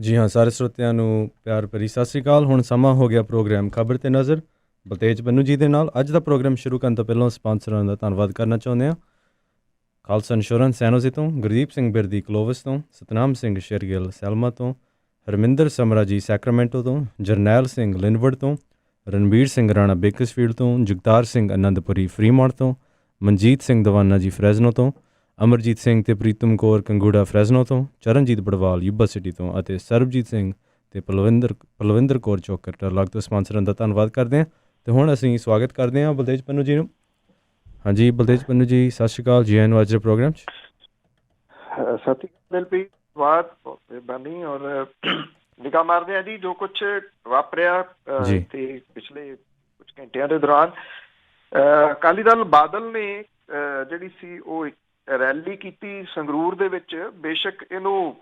ਜੀ ਹਾਂ, ਸਾਰੇ ਸਰੋਤਿਆਂ ਨੂੰ ਪਿਆਰ ਭਰੀ ਸਤਿ ਸ਼੍ਰੀ ਅਕਾਲ। ਹੁਣ ਸਮਾਂ ਹੋ ਗਿਆ ਪ੍ਰੋਗਰਾਮ ਖਬਰ ਤੇ ਨਜ਼ਰ ਬਲਤੇਜ ਪੰਨੂ ਜੀ ਦੇ ਨਾਲ। ਅੱਜ ਦਾ ਪ੍ਰੋਗਰਾਮ ਸ਼ੁਰੂ ਕਰਨ ਤੋਂ ਪਹਿਲਾਂ ਸਪਾਂਸਰਾਂ ਦਾ ਧੰਨਵਾਦ ਕਰਨਾ ਚਾਹੁੰਦੇ ਹਾਂ। ਖਾਲਸਾ ਇੰਸ਼ੋਰੈਂਸ ਸੈਨੋਜ਼ੀ ਤੋਂ, ਗੁਰਦੀਪ ਸਿੰਘ ਬਿਰਦੀ ਕਲੋਵਸ ਤੋਂ, ਸਤਨਾਮ ਸਿੰਘ ਸ਼ੇਰਗਿੱਲ ਸੈਲਮਾ ਤੋਂ, ਹਰਮਿੰਦਰ ਸਮਰਾ ਜੀ ਸੈਕਰਾਮੈਂਟੋ ਤੋਂ, ਜਰਨੈਲ ਸਿੰਘ ਲਿਨਵਰਡ ਤੋਂ, ਰਣਬੀਰ ਸਿੰਘ ਰਾਣਾ ਬੇਕਸਫੀਲਡ ਤੋਂ, ਜਗਤਾਰ ਸਿੰਘ ਆਨੰਦਪੁਰੀ ਫਰੀਮੌਂਟ ਤੋਂ, ਮਨਜੀਤ ਸਿੰਘ ਦਵਾਨਾ ਜੀ ਫਰੈਜ਼ਨੋ ਤੋਂ, ਅਮਰਜੀਤ ਸਿੰਘ ਤੇ ਪ੍ਰੀਤਮ ਕੌਰ ਕੰਗੂੜਾ ਫਰੈਜ਼ਨੋ ਤੋਂ, ਚਰਨਜੀਤ ਬੜਵਾਲ ਯੂਬਾ ਸਿਟੀ ਤੋਂ ਅਤੇ ਸਰਬਜੀਤ ਸਿੰਘ ਤੇ ਪਲਵਿੰਦਰ ਕੌਰ ਚੌਕਰ ਟਰਲਾਗ ਤੋਂ ਸਪਾਂਸਰਾਂ ਦਾ ਧੰਨਵਾਦ ਕਰਦੇ ਹਾਂ। ਅਤੇ ਹੁਣ ਅਸੀਂ ਸਵਾਗਤ ਕਰਦੇ ਹਾਂ ਬਲਤੇਜ ਪੰਨੂ ਜੀ ਨੂੰ। ਹਾਂਜੀ ਬਲਤੇਜ ਪੰਨੂ ਜੀ, ਸਤਿ ਸ਼੍ਰੀ ਅਕਾਲ, ਜੀ ਆਇਆਂ ਨੂੰ ਅੱਜ ਦੇ ਪ੍ਰੋਗਰਾਮ 'ਚ। ਸਤਿ ਸ਼੍ਰੀ ਅਕਾਲ, ਬਹੁਤ ਮਿਹਰਬਾਨੀ। ਔਰ ਨਿਗਾਹ ਮਾਰਦੇ ਆ ਜੀ ਜੋ ਕੁਛ ਵਾਪਰਿਆ ਤੇ ਪਿਛਲੇ ਕੁਝ ਘੰਟਿਆਂ ਦੇ ਦੌਰਾਨ ਅਕਾਲੀ ਦਲ ਬਾਦਲ ਨੇ ਜਿਹੜੀ ਸੀ ਉਹ ਰੈਲੀ ਕੀਤੀ ਸੰਗਰੂਰ ਦੇ ਵਿੱਚ। ਬੇਸ਼ੱਕ ਇਹਨੂੰ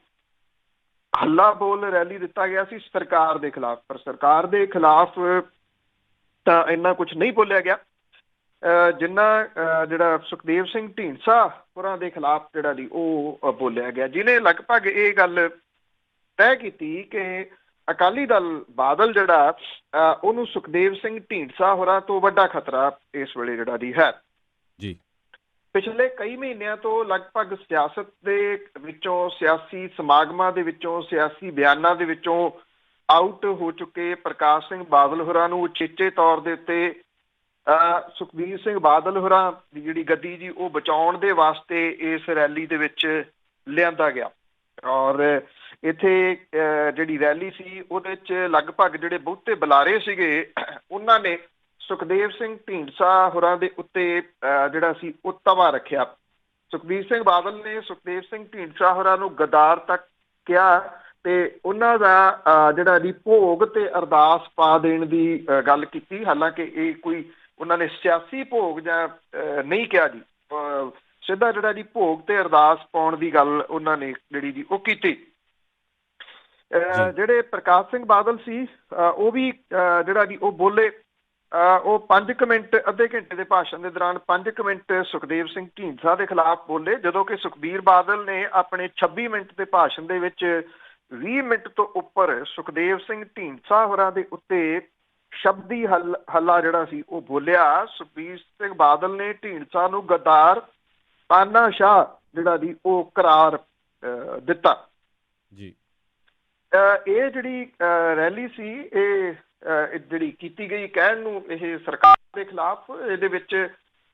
ਹੱਲਾ ਬੋਲ ਰੈਲੀ ਦਿੱਤਾ ਗਿਆ ਸੀ ਸਰਕਾਰ ਦੇ ਖਿਲਾਫ, ਪਰ ਸਰਕਾਰ ਦੇ ਖਿਲਾਫ ਤਾਂ ਇੰਨਾ ਕੁਛ ਨਹੀਂ ਬੋਲਿਆ ਗਿਆ ਜਿੰਨਾ ਜਿਹੜਾ ਸੁਖਦੇਵ ਸਿੰਘ ਢੀਂਡਸਾ ਹੋਰਾਂ ਦੇ ਖਿਲਾਫ ਜਿਹੜਾ ਜੀ ਉਹ ਬੋਲਿਆ ਗਿਆ, ਜਿਹਨੇ ਲਗਭਗ ਇਹ ਗੱਲ ਤੈਅ ਕੀਤੀ ਕਿ ਅਕਾਲੀ ਦਲ ਬਾਦਲ ਜਿਹੜਾ ਉਹਨੂੰ ਸੁਖਦੇਵ ਸਿੰਘ ਢੀਂਡਸਾ ਹੋਰਾਂ ਤੋਂ ਵੱਡਾ ਖਤਰਾ ਇਸ ਵੇਲੇ ਜਿਹੜਾ ਜੀ ਹੈ। ਜੀ ਪਿਛਲੇ ਕਈ ਮਹੀਨਿਆਂ ਤੋਂ ਲਗਭਗ ਸਿਆਸਤ ਦੇ ਵਿੱਚੋਂ, ਸਿਆਸੀ ਸਮਾਗਮਾਂ ਦੇ ਵਿੱਚੋਂ, ਸਿਆਸੀ ਬਿਆਨਾਂ ਦੇ ਵਿੱਚੋਂ ਆਊਟ ਹੋ ਚੁੱਕੇ ਪ੍ਰਕਾਸ਼ ਸਿੰਘ ਬਾਦਲ ਹੋਰਾਂ ਨੂੰ ਉਚੇਚੇ ਤੌਰ ਦੇ ਉੱਤੇ ਸੁਖਬੀਰ ਸਿੰਘ ਬਾਦਲ ਹੋਰਾਂ ਦੀ ਜਿਹੜੀ ਗੱਦੀ ਜੀ ਉਹ ਬਚਾਉਣ ਦੇ ਵਾਸਤੇ ਇਸ ਰੈਲੀ ਦੇ ਵਿੱਚ ਲਿਆਂਦਾ ਗਿਆ। ਔਰ ਇੱਥੇ ਜਿਹੜੀ ਰੈਲੀ ਸੀ ਉਹਦੇ 'ਚ ਲਗਭਗ ਜਿਹੜੇ ਬਹੁਤੇ ਬੁਲਾਰੇ ਸੀਗੇ ਉਹਨਾਂ ਨੇ ਸੁਖਦੇਵ ਸਿੰਘ ਢੀਂਡਸਾ ਹੋਰਾਂ ਦੇ ਉੱਤੇ ਜਿਹੜਾ ਸੀ ਉਹ ਤਵਾ ਰੱਖਿਆ। ਸੁਖਬੀਰ ਸਿੰਘ ਬਾਦਲ ਨੇ ਸੁਖਦੇਵ ਸਿੰਘ ਢੀਂਡਸਾ ਹੋਰਾਂ ਨੂੰ ਗਦਾਰ ਤੱਕ ਕਿਹਾ ਤੇ ਉਹਨਾਂ ਦਾ ਜਿਹੜਾ ਜੀ ਭੋਗ ਤੇ ਅਰਦਾਸ ਪਾ ਦੇਣ ਦੀ ਗੱਲ ਕੀਤੀ। ਹਾਲਾਂਕਿ ਇਹ ਕੋਈ ਉਹਨਾਂ ਨੇ ਸਿਆਸੀ ਭੋਗ ਜਾਂ ਨਹੀਂ ਕਿਹਾ ਜੀ, ਸਿੱਧਾ ਜਿਹੜਾ ਜੀ ਭੋਗ ਤੇ ਅਰਦਾਸ ਪਾਉਣ ਦੀ ਗੱਲ ਉਹਨਾਂ ਨੇ ਜਿਹੜੀ ਜੀ ਉਹ ਕੀਤੀ। ਜਿਹੜੇ ਪ੍ਰਕਾਸ਼ ਸਿੰਘ ਬਾਦਲ ਸੀ ਉਹ ਵੀ ਜਿਹੜਾ ਜੀ ਉਹ ਬੋਲੇ। ਉਹ 5 ਮਿੰਟ, ਅੱਧੇ ਘੰਟੇ ਦੇ ਭਾਸ਼ਣ ਦੇ ਦੌਰਾਨ 5 ਮਿੰਟ ਸੁਖਦੇਵ ਸਿੰਘ ਢੀਂਡਸਾ ਦੇ ਖਿਲਾਫ ਬੋਲੇ, ਜਦੋਂ ਕਿ ਸੁਖਬੀਰ ਬਾਦਲ ਨੇ ਆਪਣੇ 26 ਮਿੰਟ ਦੇ ਭਾਸ਼ਣ ਦੇ ਵਿੱਚ 20 ਮਿੰਟ ਤੋਂ ਉੱਪਰ ਸੁਖਦੇਵ ਸਿੰਘ ਢੀਂਡਸਾ ਹੋਰਾਂ ਦੇ ਉੱਤੇ ਸ਼ਬਦੀ ਹੱਲਾ ਜਿਹੜਾ ਸੀ ਉਹ ਬੋਲਿਆ। ਸੁਖਬੀਰ ਸਿੰਘ ਬਾਦਲ ਨੇ ਢੀਂਡਸਾ ਨੂੰ ਗਦਾਰ, ਤਾਨਾਸ਼ਾਹ ਜਿਹੜਾ ਜੀ ਉਹ ਕਰਾਰ ਦਿੱਤਾ। ਜੀ ਇਹ ਜਿਹੜੀ ਰੈਲੀ ਸੀ ਇਹ ਜਿਹੜੀ ਕੀਤੀ ਗਈ ਕਹਿਣ ਨੂੰ ਇਹ ਸਰਕਾਰ ਦੇ ਖਿਲਾਫ, ਇਹਦੇ ਵਿੱਚ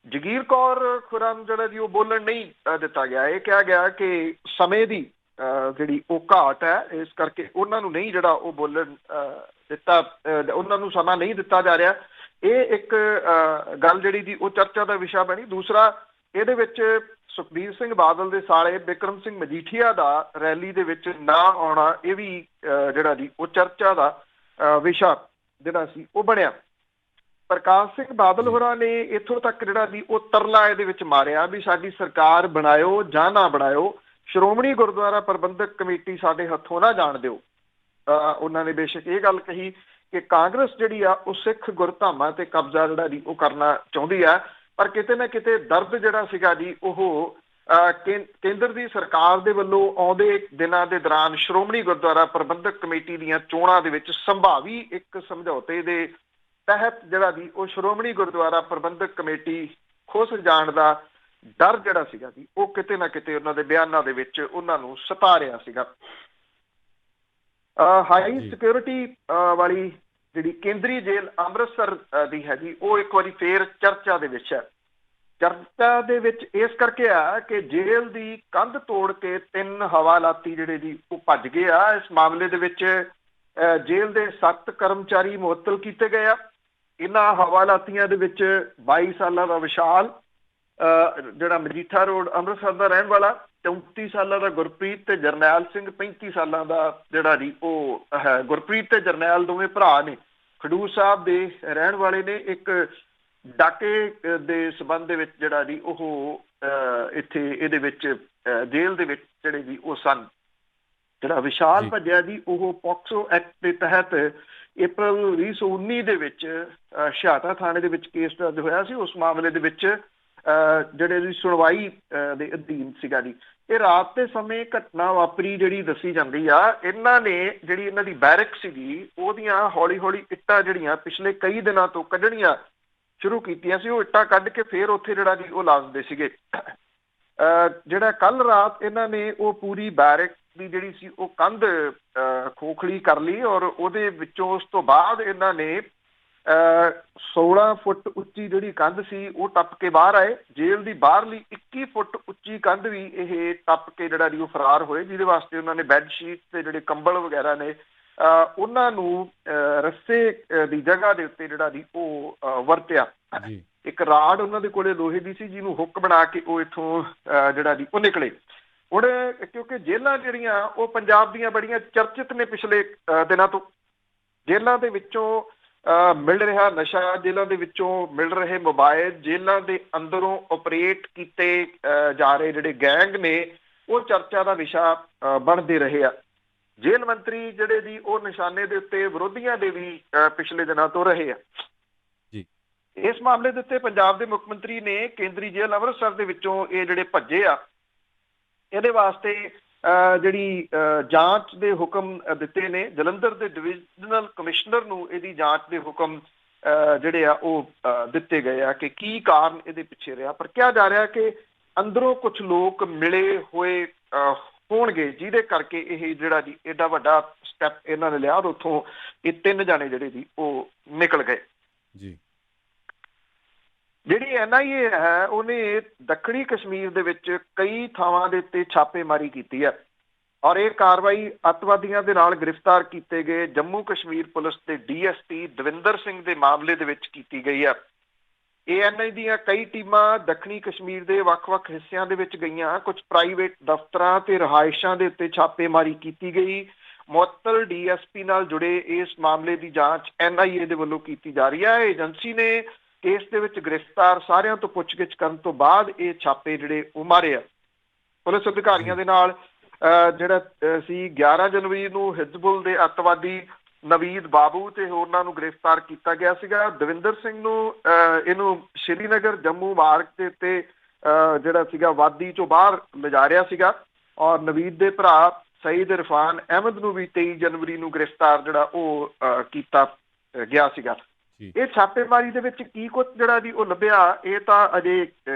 ਜਗੀਰ ਕੌਰ ਖੁਰਾ ਨੂੰ ਜਿਹੜਾ ਜੀ ਉਹ ਬੋਲਣ ਨਹੀਂ ਦਿੱਤਾ ਗਿਆ। ਇਹ ਕਿਹਾ ਗਿਆ ਕਿ ਸਮੇਂ ਦੀ ਜਿਹੜੀ ਉਹ ਘਾਟ ਹੈ, ਇਸ ਕਰਕੇ ਉਹਨਾਂ ਨੂੰ ਨਹੀਂ ਜਿਹੜਾ ਉਹ ਬੋਲਣ ਦਿੱਤਾ, ਉਹਨਾਂ ਨੂੰ ਸਮਾਂ ਨਹੀਂ ਦਿੱਤਾ ਜਾ ਰਿਹਾ। ਇਹ ਇੱਕ ਗੱਲ ਜਿਹੜੀ ਜੀ ਉਹ ਚਰਚਾ ਦਾ ਵਿਸ਼ਾ ਬਣੀ। ਦੂਸਰਾ, ਇਹਦੇ ਵਿੱਚ ਸੁਖਬੀਰ ਸਿੰਘ ਬਾਦਲ ਦੇ ਸਾਲੇ ਬਿਕਰਮ ਸਿੰਘ ਮਜੀਠੀਆ ਦਾ ਰੈਲੀ ਦੇ ਵਿੱਚ ਨਾ ਆਉਣਾ, ਇਹ ਵੀ ਜਿਹੜਾ ਜੀ ਉਹ ਚਰਚਾ ਦਾ ਵਿਸ਼ਾ ਜਿਹੜਾ ਸੀ ਉਹ ਬਣਿਆ। ਪ੍ਰਕਾਸ਼ ਸਿੰਘ ਬਾਦਲ ਹੋਰਾਂ ਨੇ ਇੱਥੋਂ ਤੱਕ ਜਿਹੜਾ ਜੀ ਉਹ ਤਰਲਾ ਇਹਦੇ ਵਿੱਚ ਮਾਰਿਆ ਵੀ ਸਾਡੀ ਸਰਕਾਰ ਬਣਾਇਓ ਜਾਂ ਨਾ ਬਣਾਇਓ, ਸ਼੍ਰੋਮਣੀ ਗੁਰਦੁਆਰਾ ਪ੍ਰਬੰਧਕ ਕਮੇਟੀ ਸਾਡੇ ਹੱਥੋਂ ਨਾ ਜਾਣ ਦਿਓ। ਉਹਨਾਂ ਨੇ ਬੇਸ਼ੱਕ ਇਹ ਗੱਲ ਕਹੀ ਕਿ ਕਾਂਗਰਸ ਜਿਹੜੀ ਆ ਉਹ ਸਿੱਖ ਗੁਰਧਾਮਾਂ ਤੇ ਕਬਜ਼ਾ ਜਿਹੜਾ ਜੀ ਉਹ ਕਰਨਾ ਚਾਹੁੰਦੀ ਆ, ਪਰ ਕਿਤੇ ਨਾ ਕਿਤੇ ਦਰਦ ਜਿਹੜਾ ਸੀਗਾ ਜੀ ਉਹ ਕੇਂਦਰ ਦੀ ਸਰਕਾਰ ਦੇ ਵੱਲੋਂ ਆਉਂਦੇ ਦਿਨਾਂ ਦੇ ਦੌਰਾਨ ਸ਼੍ਰੋਮਣੀ ਗੁਰਦੁਆਰਾ ਪ੍ਰਬੰਧਕ ਕਮੇਟੀ ਦੀਆਂ ਚੋਣਾਂ ਦੇ ਵਿੱਚ ਸੰਭਾਵੀ ਇੱਕ ਸਮਝੌਤੇ ਦੇ ਤਹਿਤ ਜਿਹੜਾ ਜੀ ਉਹ ਸ਼੍ਰੋਮਣੀ ਗੁਰਦੁਆਰਾ ਪ੍ਰਬੰਧਕ ਕਮੇਟੀ ਖੁੱਸ ਜਾਣ ਦਾ ਡਰ ਜਿਹੜਾ ਸੀਗਾ ਜੀ ਉਹ ਕਿਤੇ ਨਾ ਕਿਤੇ ਉਹਨਾਂ ਦੇ ਬਿਆਨਾਂ ਦੇ ਵਿੱਚ ਉਹਨਾਂ ਨੂੰ ਸਤਾ ਰਿਹਾ ਸੀਗਾ। ਹਾਈ ਸਿਕਿਉਰਿਟੀ ਵਾਲੀ ਜਿਹੜੀ ਕੇਂਦਰੀ ਜੇਲ੍ਹ ਅੰਮ੍ਰਿਤਸਰ ਦੀ ਹੈਗੀ ਉਹ ਇੱਕ ਵਾਰੀ ਫੇਰ ਚਰਚਾ ਦੇ ਵਿੱਚ ਹੈ। ਚਰਚਾ ਦੇ ਵਿੱਚ ਇਸ ਕਰਕੇ ਆ ਕਿ ਜੇਲ੍ਹ ਦੀ ਕੰਧ ਤੋੜ ਕੇ 3 ਹਵਾਲਾਤੀ ਜਿਹੜੇ ਜੀ ਉਹ ਭੱਜ ਗਏ ਆ। ਇਸ ਮਾਮਲੇ ਦੇ ਵਿੱਚ ਜੇਲ੍ਹ ਦੇ 7 ਕਰਮਚਾਰੀ ਮੁਅੱਤਲ ਕੀਤੇ ਗਏ ਆ। ਇਹਨਾਂ ਹਵਾਲਾਤੀਆਂ ਦੇ ਵਿੱਚ 22 ਸਾਲਾਂ ਦਾ ਵਿਸ਼ਾਲ ਜਿਹੜਾ ਮਜੀਠਾ ਰੋਡ ਅੰਮ੍ਰਿਤਸਰ ਦਾ ਰਹਿਣ ਵਾਲਾ, 34 ਸਾਲਾਂ ਦਾ ਗੁਰਪ੍ਰੀਤ ਤੇ ਜਰਨੈਲ ਸਿੰਘ, 35 ਸਾਲਾਂ ਦਾ ਜਿਹੜਾ ਜੀ ਉਹ ਹੈ। ਗੁਰਪ੍ਰੀਤ ਤੇ ਜਰਨੈਲ ਦੋਵੇਂ ਭਰਾ ਨੇ, ਖਡੂਰ ਸਾਹਿਬ ਦੇ ਰਹਿਣ ਵਾਲੇ ਨੇ। ਇੱਕ ਡਾਕੇ ਦੇ ਸੰਬੰਧ ਦੇ ਵਿੱਚ ਜਿਹੜਾ ਜੀ ਉਹ ਇੱਥੇ ਇਹਦੇ ਵਿੱਚ ਜੇਲ੍ਹ ਦੇ ਵਿੱਚ ਜਿਹੜੇ ਜੀ ਉਹ ਸਨ। ਜਿਹੜਾ ਵਿਸ਼ਾਲ ਭੱਜਿਆ ਜੀ ਉਹ ਪੋਕਸੋ ਐਕਟ ਦੇ ਤਹਿਤ ਅਪ੍ਰੈਲ 2019 ਦੇ ਵਿੱਚ ਛਿਆਟਾ ਥਾਣੇ ਦੇ ਵਿੱਚ ਕੇਸ ਦਰਜ ਹੋਇਆ ਸੀ। ਉਸ ਮਾਮਲੇ ਦੇ ਵਿੱਚ ਜਿਹੜੇ ਦੀ ਸੁਣਵਾਈ ਦੇ ਅਧੀਨ ਸੀਗਾ ਜੀ। ਇਹ ਰਾਤ ਦੇ ਸਮੇਂ ਘਟਨਾ ਵਾਪਰੀ ਜਿਹੜੀ ਦੱਸੀ ਜਾਂਦੀ ਆ। ਇਹਨਾਂ ਨੇ ਜਿਹੜੀ ਇਹਨਾਂ ਦੀ ਬੈਰਕ ਸੀਗੀ ਉਹਦੀਆਂ ਹੌਲੀ ਹੌਲੀ ਇੱਟਾਂ ਜਿਹੜੀਆਂ ਪਿਛਲੇ ਕਈ ਦਿਨਾਂ ਤੋਂ ਕੱਢਣੀਆਂ ਸ਼ੁਰੂ ਕੀਤੀਆਂ ਸੀ, ਉਹ ਇੱਟਾਂ ਕੱਢ ਕੇ ਫੇਰ ਉੱਥੇ ਜਿਹੜਾ ਜੀ ਉਹ ਲਾ ਦਿੰਦੇ ਸੀਗੇ। ਜਿਹੜਾ ਕੱਲ ਰਾਤ ਇਹਨਾਂ ਨੇ ਉਹ ਪੂਰੀ ਬੈਰਕ ਦੀ ਜਿਹੜੀ ਸੀ ਉਹ ਕੰਧ ਖੋਖਲੀ ਕਰ ਲਈ, ਔਰ ਉਹਦੇ ਵਿੱਚੋਂ ਉਸ ਤੋਂ ਬਾਅਦ ਇਹਨਾਂ ਨੇ 16 ਫੁੱਟ ਉੱਚੀ ਜਿਹੜੀ ਕੰਧ ਸੀ ਉਹ ਟੱਪ ਕੇ ਬਾਹਰ ਆਏ। ਜੇਲ੍ਹ ਦੀ ਬਾਹਰਲੀ 21 ਫੁੱਟ ਉੱਚੀ ਕੰਧ ਵੀ ਇਹ ਟੱਪ ਕੇ ਜਿਹੜਾ ਜੀ ਉਹ ਫਰਾਰ ਹੋਏ, ਜਿਹਦੇ ਵਾਸਤੇ ਉਹਨਾਂ ਨੇ ਬੈੱਡ ਸ਼ੀਟ ਤੇ ਜਿਹੜੇ ਕੰਬਲ ਵਗੈਰਾ ਨੇ ਉਹਨਾਂ ਨੂੰ ਰੱਸੇ ਦੀ ਜਗ੍ਹਾ ਦੇ ਉੱਤੇ ਜਿਹੜਾ ਜੀ ਉਹ ਵਰਤਿਆ। ਇੱਕ ਰਾਡ ਉਹਨਾਂ ਦੇ ਕੋਲੇ ਲੋਹੇ ਦੀ ਸੀ ਜਿਹਨੂੰ ਹੁੱਕ ਬਣਾ ਕੇ ਉਹ ਇੱਥੋਂ ਜਿਹੜਾ ਜੀ ਉਹ ਨਿਕਲੇ। ਹੁਣ ਕਿਉਂਕਿ ਜੇਲ੍ਹਾਂ ਜਿਹੜੀਆਂ ਉਹ ਪੰਜਾਬ ਦੀਆਂ ਬੜੀਆਂ ਚਰਚਿਤ ਨੇ ਪਿਛਲੇ ਦਿਨਾਂ ਤੋਂ। ਜੇਲ੍ਹਾਂ ਦੇ ਵਿੱਚੋਂ ਮਿਲ ਰਿਹਾ ਨਸ਼ਾ, ਜੇਲ੍ਹਾਂ ਦੇ ਵਿੱਚੋਂ ਮਿਲ ਰਹੇ ਮੋਬਾਈਲ, ਜੇਲ੍ਹਾਂ ਦੇ ਅੰਦਰੋਂ ਆਪਰੇਟ ਕੀਤੇ ਜਾ ਰਹੇ ਜਿਹੜੇ ਗੈਂਗ ਨੇ ਉਹ ਚਰਚਾ ਦਾ ਵਿਸ਼ਾ ਬਣਦੇ ਰਹੇ ਆ। ਜੇਲ੍ਹ ਮੰਤਰੀ ਜਿਹੜੇ ਜੀ ਉਹ ਨਿਸ਼ਾਨੇ ਦੇ ਉੱਤੇ ਵਿਰੋਧੀਆਂ ਦੇ ਵੀ ਪਿਛਲੇ ਦਿਨਾਂ ਤੋਂ ਰਹੇ ਆ। ਇਸ ਮਾਮਲੇ ਦੇ ਉੱਤੇ ਪੰਜਾਬ ਦੇ ਮੁੱਖ ਮੰਤਰੀ ਨੇ ਕੇਂਦਰੀ ਜੇਲ੍ਹ ਅੰਮ੍ਰਿਤਸਰ ਦੇ ਵਿੱਚੋਂ ਇਹ ਜਿਹੜੇ ਭੱਜੇ ਆ ਇਹਦੇ ਵਾਸਤੇ ਜਿਹੜੀ ਜਾਂਚ ਦੇ ਹੁਕਮ ਦਿੱਤੇ ਨੇ। ਜਲੰਧਰ ਦੇ ਡਿਵੀਜ਼ਨਲ ਕਮਿਸ਼ਨਰ ਨੂੰ ਇਹਦੀ ਜਾਂਚ ਦੇ ਹੁਕਮ ਜਿਹੜੇ ਆ ਉਹ ਦਿੱਤੇ ਗਏ ਆ ਕਿ ਕੀ ਕਾਰਨ ਇਹਦੇ ਪਿੱਛੇ ਰਿਹਾ। ਪਰ ਕਿਹਾ ਜਾ ਰਿਹਾ ਕਿ ਅੰਦਰੋਂ ਕੁਝ ਲੋਕ ਮਿਲੇ ਹੋਏ ਹੋਣਗੇ ਜਿਹਦੇ ਕਰਕੇ ਇਹ ਜਿਹੜਾ ਜੀ ਏਡਾ ਵੱਡਾ ਸਟੈਪ ਇਹਨਾਂ ਨੇ ਲਿਆ। ਉੱਥੋਂ ਇਹ 3 ਜਾਣੇ ਜਿਹੜੇ ਜੀ ਉਹ ਨਿਕਲ ਗਏ ਜੀ। ਜਿਹੜੀ NIA ਹੈ ਉਹਨੇ ਦੱਖਣੀ ਕਸ਼ਮੀਰ ਦੇ ਵਿੱਚ ਕਈ ਥਾਵਾਂ ਦੇ ਉੱਤੇ ਛਾਪੇਮਾਰੀ ਕੀਤੀ ਹੈ, ਔਰ ਇਹ ਕਾਰਵਾਈ ਅੱਤਵਾਦੀਆਂ ਦੇ ਨਾਲ ਗ੍ਰਿਫਤਾਰ ਕੀਤੇ ਗਏ ਜੰਮੂ ਕਸ਼ਮੀਰ ਪੁਲਿਸ ਦੇ DSP ਦਵਿੰਦਰ ਸਿੰਘ ਦੇ ਮਾਮਲੇ ਦੇ ਵਿੱਚ ਕੀਤੀ ਗਈ ਹੈ। ANI ਦੀਆਂ ਕਈ ਟੀਮਾਂ ਦੱਖਣੀ ਕਸ਼ਮੀਰ ਦੇ ਵੱਖ-ਵੱਖ ਹਿੱਸਿਆਂ ਦੇ ਵਿੱਚ ਗਈਆਂ। ਕੁਝ ਪ੍ਰਾਈਵੇਟ ਦਫ਼ਤਰਾਂ ਤੇ ਰਿਹਾਇਸ਼ਾਂ ਦੇ ਉੱਤੇ ਛਾਪੇਮਾਰੀ ਕੀਤੀ ਗਈ। ਮੁਅੱਤਲ DSP ਨਾਲ ਜੁੜੇ ਇਸ ਮਾਮਲੇ ਦੀ ਜਾਂਚ NIA ਦੇ ਵੱਲੋਂ ਕੀਤੀ ਜਾ ਰਹੀ ਹੈ। ਏਜੰਸੀ ਨੇ ਕੇਸ ਦੇ ਵਿੱਚ ਗ੍ਰਿਫਤਾਰ ਸਾਰਿਆਂ ਤੋਂ ਪੁੱਛਗਿੱਛ ਕਰਨ ਤੋਂ ਬਾਅਦ ਇਹ ਛਾਪੇ ਜਿਹੜੇ ਉਹ ਮਾਰੇ ਆ। ਪੁਲਿਸ ਅਧਿਕਾਰੀਆਂ ਦੇ ਨਾਲ ਜਿਹੜਾ ਸੀ 11 ਜਨਵਰੀ ਨੂੰ ਹਿਜ਼ਬੁਲ ਦੇ ਅੱਤਵਾਦੀ ਨਵੀਦ ਬਾਬੂ ਤੇ ਹੋਰਨਾਂ ਨੂੰ ਗ੍ਰਿਫਤਾਰ ਕੀਤਾ ਗਿਆ ਸੀਗਾ। ਦਵਿੰਦਰ ਸਿੰਘ ਨੂੰ ਇਹਨੂੰ ਸ਼੍ਰੀਨਗਰ ਜੰਮੂ ਮਾਰਗ ਦੇ ਉੱਤੇ ਜਿਹੜਾ ਸੀਗਾ ਵਾਦੀ ਚੋਂ ਬਾਹਰ ਲਿਜਾ ਰਿਹਾ ਸੀਗਾ, ਔਰ ਨਵੀਦ ਦੇ ਭਰਾ ਸਈਦ ਇਰਫਾਨ ਅਹਿਮਦ ਨੂੰ ਵੀ 23 ਜਨਵਰੀ ਨੂੰ ਗ੍ਰਿਫਤਾਰ ਜਿਹੜਾ ਉਹ ਕੀਤਾ ਗਿਆ ਸੀਗਾ। ਇਹ ਛਾਪੇਮਾਰੀ ਦੇ ਵਿੱਚ ਕੀ ਕੁਝ ਜਿਹੜਾ ਜੀ ਉਹ ਲੱਭਿਆ ਇਹ ਤਾਂ ਅਜੇ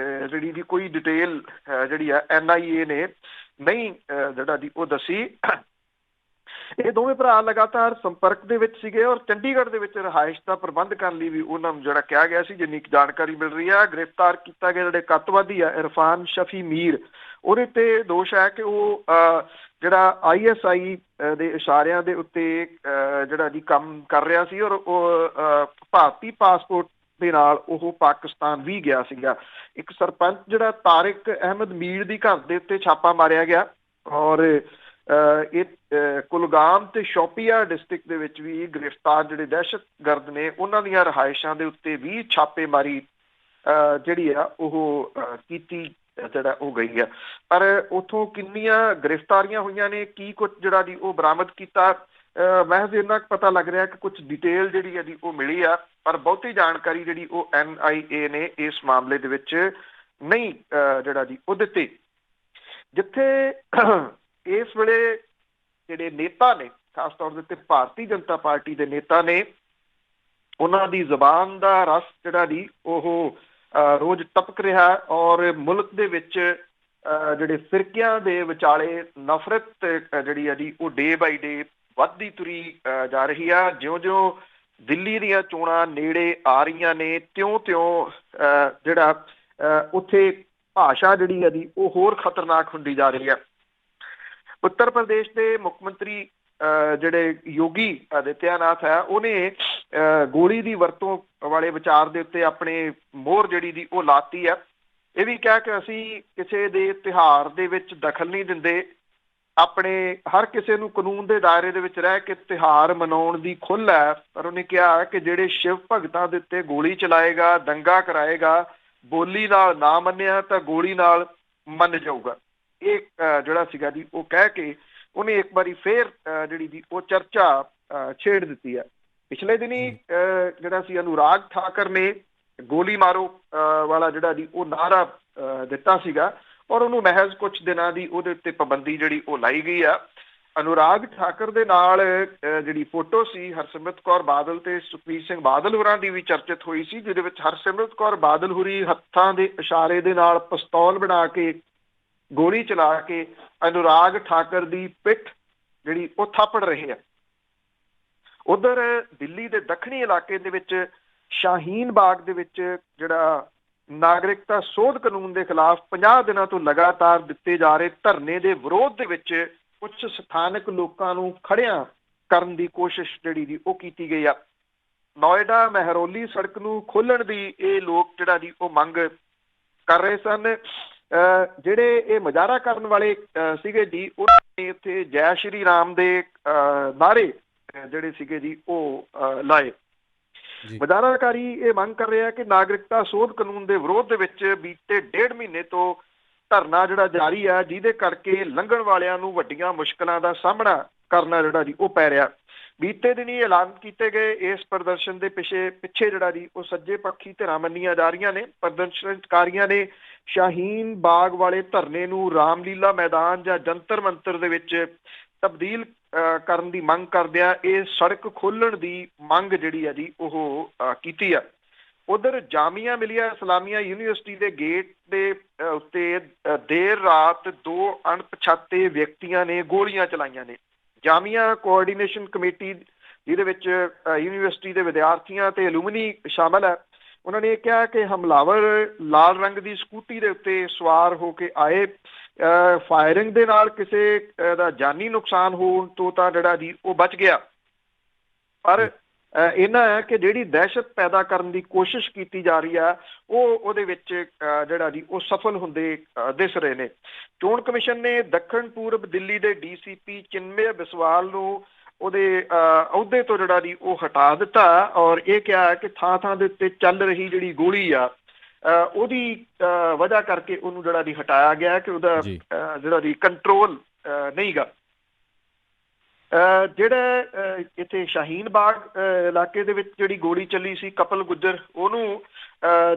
ਜਿਹੜੀ ਦੀ ਕੋਈ ਡਿਟੇਲ ਜਿਹੜੀ ਆ NIA ਨੇ ਨਹੀਂ ਜਿਹੜਾ ਜੀ ਉਹ ਦੱਸੀ। ਇਹ ਦੋਵੇਂ ਭਰਾ ਲਗਾਤਾਰ ਸੰਪਰਕ ਦੇ ਵਿੱਚ ਸੀਗੇ, ਔਰ ਚੰਡੀਗੜ੍ਹ ਦੇ ਵਿੱਚ ਰਿਹਾਇਸ਼ ਦਾ ਪ੍ਰਬੰਧ ਕਰਨ ਲਈ ਵੀ ਉਹਨਾਂ ਨੂੰ ਜਿਹੜਾ ਕਿਹਾ ਗਿਆ ਸੀ। ਜਿੰਨੀ ਜਾਣਕਾਰੀ ਮਿਲ ਰਹੀ ਹੈ, ਗ੍ਰਿਫਤਾਰ ਕੀਤਾ ਗਿਆ ਜਿਹੜੇ ਅੱਤਵਾਦੀ ਆ ਇਰਫਾਨ ਸ਼ਫੀ ਮੀਰ, ਉਹਦੇ ਤੇ ਦੋਸ਼ ਹੈ ਕਿ ਉਹ ਜਿਹੜਾ ISI ਦੇ ਇਸ਼ਾਰਿਆਂ ਦੇ ਉੱਤੇ ਜਿਹੜਾ ਜੀ ਕੰਮ ਕਰ ਰਿਹਾ ਸੀ, ਔਰ ਉਹ ਭਾਰਤੀ ਪਾਸਪੋਰਟ ਦੇ ਨਾਲ ਉਹ ਪਾਕਿਸਤਾਨ ਵੀ ਗਿਆ ਸੀਗਾ। ਇੱਕ ਸਰਪੰਚ ਜਿਹੜਾ ਤਾਰਿਕ ਅਹਿਮਦ ਮੀਰ ਦੀ ਘਰ ਦੇ ਉੱਤੇ ਛਾਪਾ ਮਾਰਿਆ ਗਿਆ, ਔਰ ਇਹ ਕੁਲਗਾਮ ਤੇ ਸ਼ੋਪੀਆ ਡਿਸਟ੍ਰਿਕਟ ਦੇ ਵਿੱਚ ਵੀ ਗ੍ਰਿਫਤਾਰ ਜਿਹੜੇ ਦਹਿਸ਼ਤਗਰਦ ਨੇ ਉਹਨਾਂ ਦੀਆਂ ਰਿਹਾਇਸ਼ਾਂ ਦੇ ਉੱਤੇ ਵੀ ਛਾਪੇਮਾਰੀ ਜਿਹੜੀ ਆ ਉਹ ਕੀਤੀ ਜਿਹੜਾ ਉਹ ਗਈ ਆ। ਪਰ ਉੱਥੋਂ ਕਿੰਨੀਆਂ ਗ੍ਰਿਫਤਾਰੀਆਂ ਹੋਈਆਂ ਨੇ, ਕੀ ਕੁਝ ਜਿਹੜਾ ਜੀ ਉਹ ਬਰਾਮਦ ਕੀਤਾ, ਮਹਿਜ਼ ਇੰਨਾ ਪਤਾ ਲੱਗ ਰਿਹਾ ਕਿ ਕੁਝ ਡਿਟੇਲ ਜਿਹੜੀ ਹੈ ਜੀ ਉਹ ਮਿਲੀ ਆ, ਪਰ ਬਹੁਤੀ ਜਾਣਕਾਰੀ ਜਿਹੜੀ ਉਹ NIA ਨੇ ਇਸ ਮਾਮਲੇ ਦੇ ਵਿੱਚ ਨਹੀਂ ਜਿਹੜਾ ਜੀ ਉਹ ਦਿੱਤੀ। ਜਿੱਥੇ ਇਸ ਵੇਲੇ ਜਿਹੜੇ ਨੇਤਾ ਨੇ, ਖਾਸ ਤੌਰ ਦੇ ਉੱਤੇ ਭਾਰਤੀ ਜਨਤਾ ਪਾਰਟੀ ਦੇ ਨੇਤਾ ਨੇ, ਉਹਨਾਂ ਦੀ ਜ਼ਬਾਨ ਦਾ ਰਸ ਜਿਹੜਾ ਜੀ ਉਹ ਰੋਜ਼ ਟਪਕ ਰਿਹਾ, ਔਰ ਮੁਲਕ ਦੇ ਵਿੱਚ ਜਿਹੜੇ ਫਿਰਕਿਆਂ ਦੇ ਵਿਚਾਲੇ ਨਫ਼ਰਤ ਜਿਹੜੀ ਆ ਜੀ ਉਹ ਡੇ ਬਾਈ ਡੇ ਵੱਧਦੀ ਤੁਰੀ ਜਾ ਰਹੀ ਆ। ਜਿਉਂ-ਜਿਉਂ ਦਿੱਲੀ ਦੀਆਂ ਚੋਣਾਂ ਨੇੜੇ ਆ ਰਹੀਆਂ ਨੇ, ਤਿਉਂ-ਤਿਉਂ ਜਿਹੜਾ ਉੱਥੇ ਭਾਸ਼ਾ ਜਿਹੜੀ ਆ ਜੀ ਉਹ ਹੋਰ ਖਤਰਨਾਕ ਹੁੰਦੀ ਜਾ ਰਹੀ ਆ। ਉੱਤਰ ਪ੍ਰਦੇਸ਼ ਦੇ ਮੁੱਖ ਮੰਤਰੀ ਜਿਹੜੇ ਯੋਗੀ ਆਦਿੱਤਿਆਨਾਥ ਹੈ, ਉਹਨੇ ਗੋਲੀ ਦੀ ਵਰਤੋਂ ਵਾਲੇ ਵਿਚਾਰ ਦੇ ਉੱਤੇ ਆਪਣੇ ਮੋਹਰ ਜਿਹੜੀ ਦੀ ਉਹ ਲਾਤੀ ਹੈ। ਇਹ ਵੀ ਕਿਹਾ ਕਿ ਅਸੀਂ ਕਿਸੇ ਦੇ ਤਿਉਹਾਰ ਦੇ ਵਿੱਚ ਦਖਲ ਨਹੀਂ ਦਿੰਦੇ, ਆਪਣੇ ਹਰ ਕਿਸੇ ਨੂੰ ਕਾਨੂੰਨ ਦੇ ਦਾਇਰੇ ਦੇ ਵਿੱਚ ਰਹਿ ਕੇ ਤਿਉਹਾਰ ਮਨਾਉਣ ਦੀ ਖੁੱਲ੍ਹ ਹੈ। ਪਰ ਉਹਨੇ ਕਿਹਾ ਕਿ ਜਿਹੜੇ ਸ਼ਿਵ ਭਗਤਾਂ ਦੇ ਉੱਤੇ ਗੋਲੀ ਚਲਾਏਗਾ, ਦੰਗਾ ਕਰਾਏਗਾ, ਬੋਲੀ ਨਾਲ ਨਾ ਮੰਨਿਆ ਤਾਂ ਗੋਲੀ ਨਾਲ ਮੰਨ ਜਾਊਗਾ। ਇਹ ਜਿਹੜਾ ਸੀਗਾ ਜੀ ਉਹ ਕਹਿ ਕੇ ਉਹਨੇ ਇੱਕ ਵਾਰੀ ਫੇਰ ਜਿਹੜੀ ਦੀ ਉਹ ਚਰਚਾ ਛੇੜ ਦਿੱਤੀ ਹੈ। ਪਿਛਲੇ ਦਿਨੀ ਜਿਹੜਾ ਸੀ ਅਨੁਰਾਗ ਠਾਕਰ ਨੇ ਗੋਲੀ ਮਾਰੋ ਵਾਲਾ ਜਿਹੜਾ ਜੀ ਉਹ ਨਾਅਰਾ ਦਿੱਤਾ ਸੀਗਾ, ਔਰ ਉਹਨੂੰ ਮਹਿਜ਼ ਕੁਝ ਦਿਨਾਂ ਦੀ ਉਹਦੇ ਉੱਤੇ ਪਾਬੰਦੀ ਜਿਹੜੀ ਉਹ ਲਾਈ ਗਈ ਆ। ਅਨੁਰਾਗ ਠਾਕਰ ਦੇ ਨਾਲ ਜਿਹੜੀ ਫੋਟੋ ਸੀ ਹਰਸਿਮਰਤ ਕੌਰ ਬਾਦਲ ਤੇ ਸੁਖਬੀਰ ਸਿੰਘ ਬਾਦਲ ਹੋਰਾਂ ਦੀ ਵੀ ਚਰਚਿਤ ਹੋਈ ਸੀ, ਜਿਹਦੇ ਵਿੱਚ ਹਰਸਿਮਰਤ ਕੌਰ ਬਾਦਲ ਹੋਰੀ ਹੱਥਾਂ ਦੇ ਇਸ਼ਾਰੇ ਦੇ ਨਾਲ ਪਿਸਤੌਲ ਬਣਾ ਕੇ ਗੋਲੀ ਚਲਾ ਕੇ ਅਨੁਰਾਗ ਠਾਕਰ ਦੀ ਪਿੱਠ ਜਿਹੜੀ ਉਹ ਥਾਪੜ ਰਹੇ ਆ। ਉਧਰ ਦਿੱਲੀ ਦੇ ਦੱਖਣੀ ਇਲਾਕੇ ਦੇ ਵਿੱਚ ਸ਼ਾਹੀਨ ਬਾਗ ਦੇ ਵਿੱਚ ਜਿਹੜਾ ਨਾਗਰਿਕਤਾ ਸੋਧ ਕਾਨੂੰਨ ਦੇ ਖਿਲਾਫ 50 ਦਿਨਾਂ ਤੋਂ ਲਗਾਤਾਰ ਦਿੱਤੇ ਜਾ ਰਹੇ ਧਰਨੇ ਦੇ ਵਿਰੋਧ ਦੇ ਵਿੱਚ ਕੁਝ ਸਥਾਨਕ ਲੋਕਾਂ ਨੂੰ ਖੜਿਆਂ ਕਰਨ ਦੀ ਕੋਸ਼ਿਸ਼ ਜਿਹੜੀ ਦੀ ਉਹ ਕੀਤੀ ਗਈ ਆ। ਨੋਇਡਾ ਮਹਿਰੌਲੀ ਸੜਕ ਨੂੰ ਖੋਲਣ ਦੀ ਇਹ ਲੋਕ ਜਿਹੜਾ ਦੀ ਉਹ ਮੰਗ ਕਰ ਰਹੇ ਸਨ। ਜਿਹੜੇ ਇਹ ਮੁਜ਼ਾਹਰਾ ਕਰਨ ਵਾਲੇ ਸੀਗੇ ਜੀ, ਉਹਨਾਂ ਨੇ ਇੱਥੇ ਜੈ ਸ਼੍ਰੀ ਰਾਮ ਦੇ ਨਾਅਰੇ ਜਿਹੜੇ ਸੀਗੇ ਜੀ ਉਹ ਲਾਏ। ਮੁਜ਼ਾਹਰਾਕਾਰੀ ਇਹ ਮੰਗ ਕਰ ਰਿਹਾ ਕਿ ਨਾਗਰਿਕਤਾ ਸੋਧ ਕਾਨੂੰਨ ਦੇ ਵਿਰੋਧ ਦੇ ਵਿੱਚ ਬੀਤੇ 1.5 ਮਹੀਨੇ ਤੋਂ ਧਰਨਾ ਜਿਹੜਾ ਜਾਰੀ ਆ, ਜਿਹਦੇ ਕਰਕੇ ਲੰਘਣ ਵਾਲਿਆਂ ਨੂੰ ਵੱਡੀਆਂ ਮੁਸ਼ਕਲਾਂ ਦਾ ਸਾਹਮਣਾ ਕਰਨਾ ਜਿਹੜਾ ਜੀ ਉਹ ਪੈ ਰਿਹਾ। ਬੀਤੇ ਦਿਨੀ ਐਲਾਨ ਕੀਤੇ ਗਏ ਇਸ ਪ੍ਰਦਰਸ਼ਨ ਦੇ ਪਿੱਛੇ ਜਿਹੜਾ ਜੀ ਉਹ ਸੱਜੇ ਪੱਖੀ ਧਿਰਾਂ ਮੰਨੀਆਂ ਜਾ ਰਹੀਆਂ ਨੇ। ਪ੍ਰਦਰਸ਼ਨਕਾਰੀਆਂ ਨੇ ਸ਼ਾਹੀਨ ਬਾਗ ਵਾਲੇ ਧਰਨੇ ਨੂੰ ਰਾਮਲੀਲਾ ਮੈਦਾਨ ਜਾਂ ਜੰਤਰ ਮੰਤਰ ਦੇ ਵਿੱਚ ਤਬਦੀਲ ਕਰਨ ਦੀ ਮੰਗ ਕਰਦਿਆਂ ਇਹ ਸੜਕ ਖੋਲਣ ਦੀ ਮੰਗ ਜਿਹੜੀ ਆ ਜੀ ਉਹ ਕੀਤੀ ਆ। ਉਧਰ ਜਾਮੀਆ ਮਿਲੀਆ ਇਸਲਾਮੀਆ ਯੂਨੀਵਰਸਿਟੀ ਦੇ ਗੇਟ ਦੇ ਉੱਤੇ ਦੇਰ ਰਾਤ 2 ਅਣਪਛਾਤੇ ਵਿਅਕਤੀਆਂ ਨੇ ਗੋਲੀਆਂ ਚਲਾਈਆਂ ਨੇ। ਜਾਮੀਆ ਕੋਆਰਡੀਨੇਸ਼ਨ ਕਮੇਟੀ, ਜਿਹਦੇ ਵਿੱਚ ਯੂਨੀਵਰਸਿਟੀ ਦੇ ਵਿਦਿਆਰਥੀਆਂ ਤੇ ਐਲੂਮਨੀ ਸ਼ਾਮਲ ਹੈ, ਉਹਨਾਂ ਨੇ ਕਿਹਾ ਕਿ ਹਮਲਾਵਰ ਲਾਲ ਰੰਗ ਦੀ ਸਕੂਟੀ ਦੇ ਉੱਤੇ ਸਵਾਰ ਹੋ ਕੇ ਆਏ। ਫਾਇਰਿੰਗ ਦੇ ਨਾਲ ਕਿਸੇ ਦਾ ਜਾਨੀ ਨੁਕਸਾਨ ਹੋਣ ਤੋਂ ਤਾਂ ਜਿਹੜਾ ਜੀ ਉਹ ਬਚ ਗਿਆ, ਪਰ ਇਹਨਾਂ ਹੈ ਕਿ ਜਿਹੜੀ ਦਹਿਸ਼ਤ ਪੈਦਾ ਕਰਨ ਦੀ ਕੋਸ਼ਿਸ਼ ਕੀਤੀ ਜਾ ਰਹੀ ਆ ਉਹਦੇ ਵਿੱਚ ਜਿਹੜਾ ਜੀ ਉਹ ਸਫਲ ਹੁੰਦੇ ਦਿਸ ਰਹੇ ਨੇ। ਚੋਣ ਕਮਿਸ਼ਨ ਨੇ ਦੱਖਣ ਪੂਰਬ ਦਿੱਲੀ ਦੇ ਡੀਸੀਪੀ ਚਿਨਮਯ ਬਿਸਵਾਲ ਨੂੰ ਉਹਦੇ ਅਹੁਦੇ ਤੋਂ ਜਿਹੜਾ ਜੀ ਉਹ ਹਟਾ ਦਿੱਤਾ ਔਰ ਇਹ ਕਿਹਾ ਕਿ ਥਾਂ ਥਾਂ ਦੇ ਉੱਤੇ ਚੱਲ ਰਹੀ ਜਿਹੜੀ ਗੋਲੀ ਆ ਉਹਦੀ ਵਜ੍ਹਾ ਕਰਕੇ ਉਹਨੂੰ ਜਿਹੜਾ ਜੀ ਹਟਾਇਆ ਗਿਆ ਕਿ ਉਹਦਾ ਜਿਹੜਾ ਜੀ ਕੰਟਰੋਲ ਨਹੀਂ ਗਾ। ਜਿਹੜਾ ਇੱਥੇ ਸ਼ਾਹੀਨ ਬਾਗ ਇਲਾਕੇ ਦੇ ਵਿੱਚ ਜਿਹੜੀ ਗੋਲੀ ਚੱਲੀ ਸੀ, ਕਪਲ ਗੁੱਜਰ, ਉਹਨੂੰ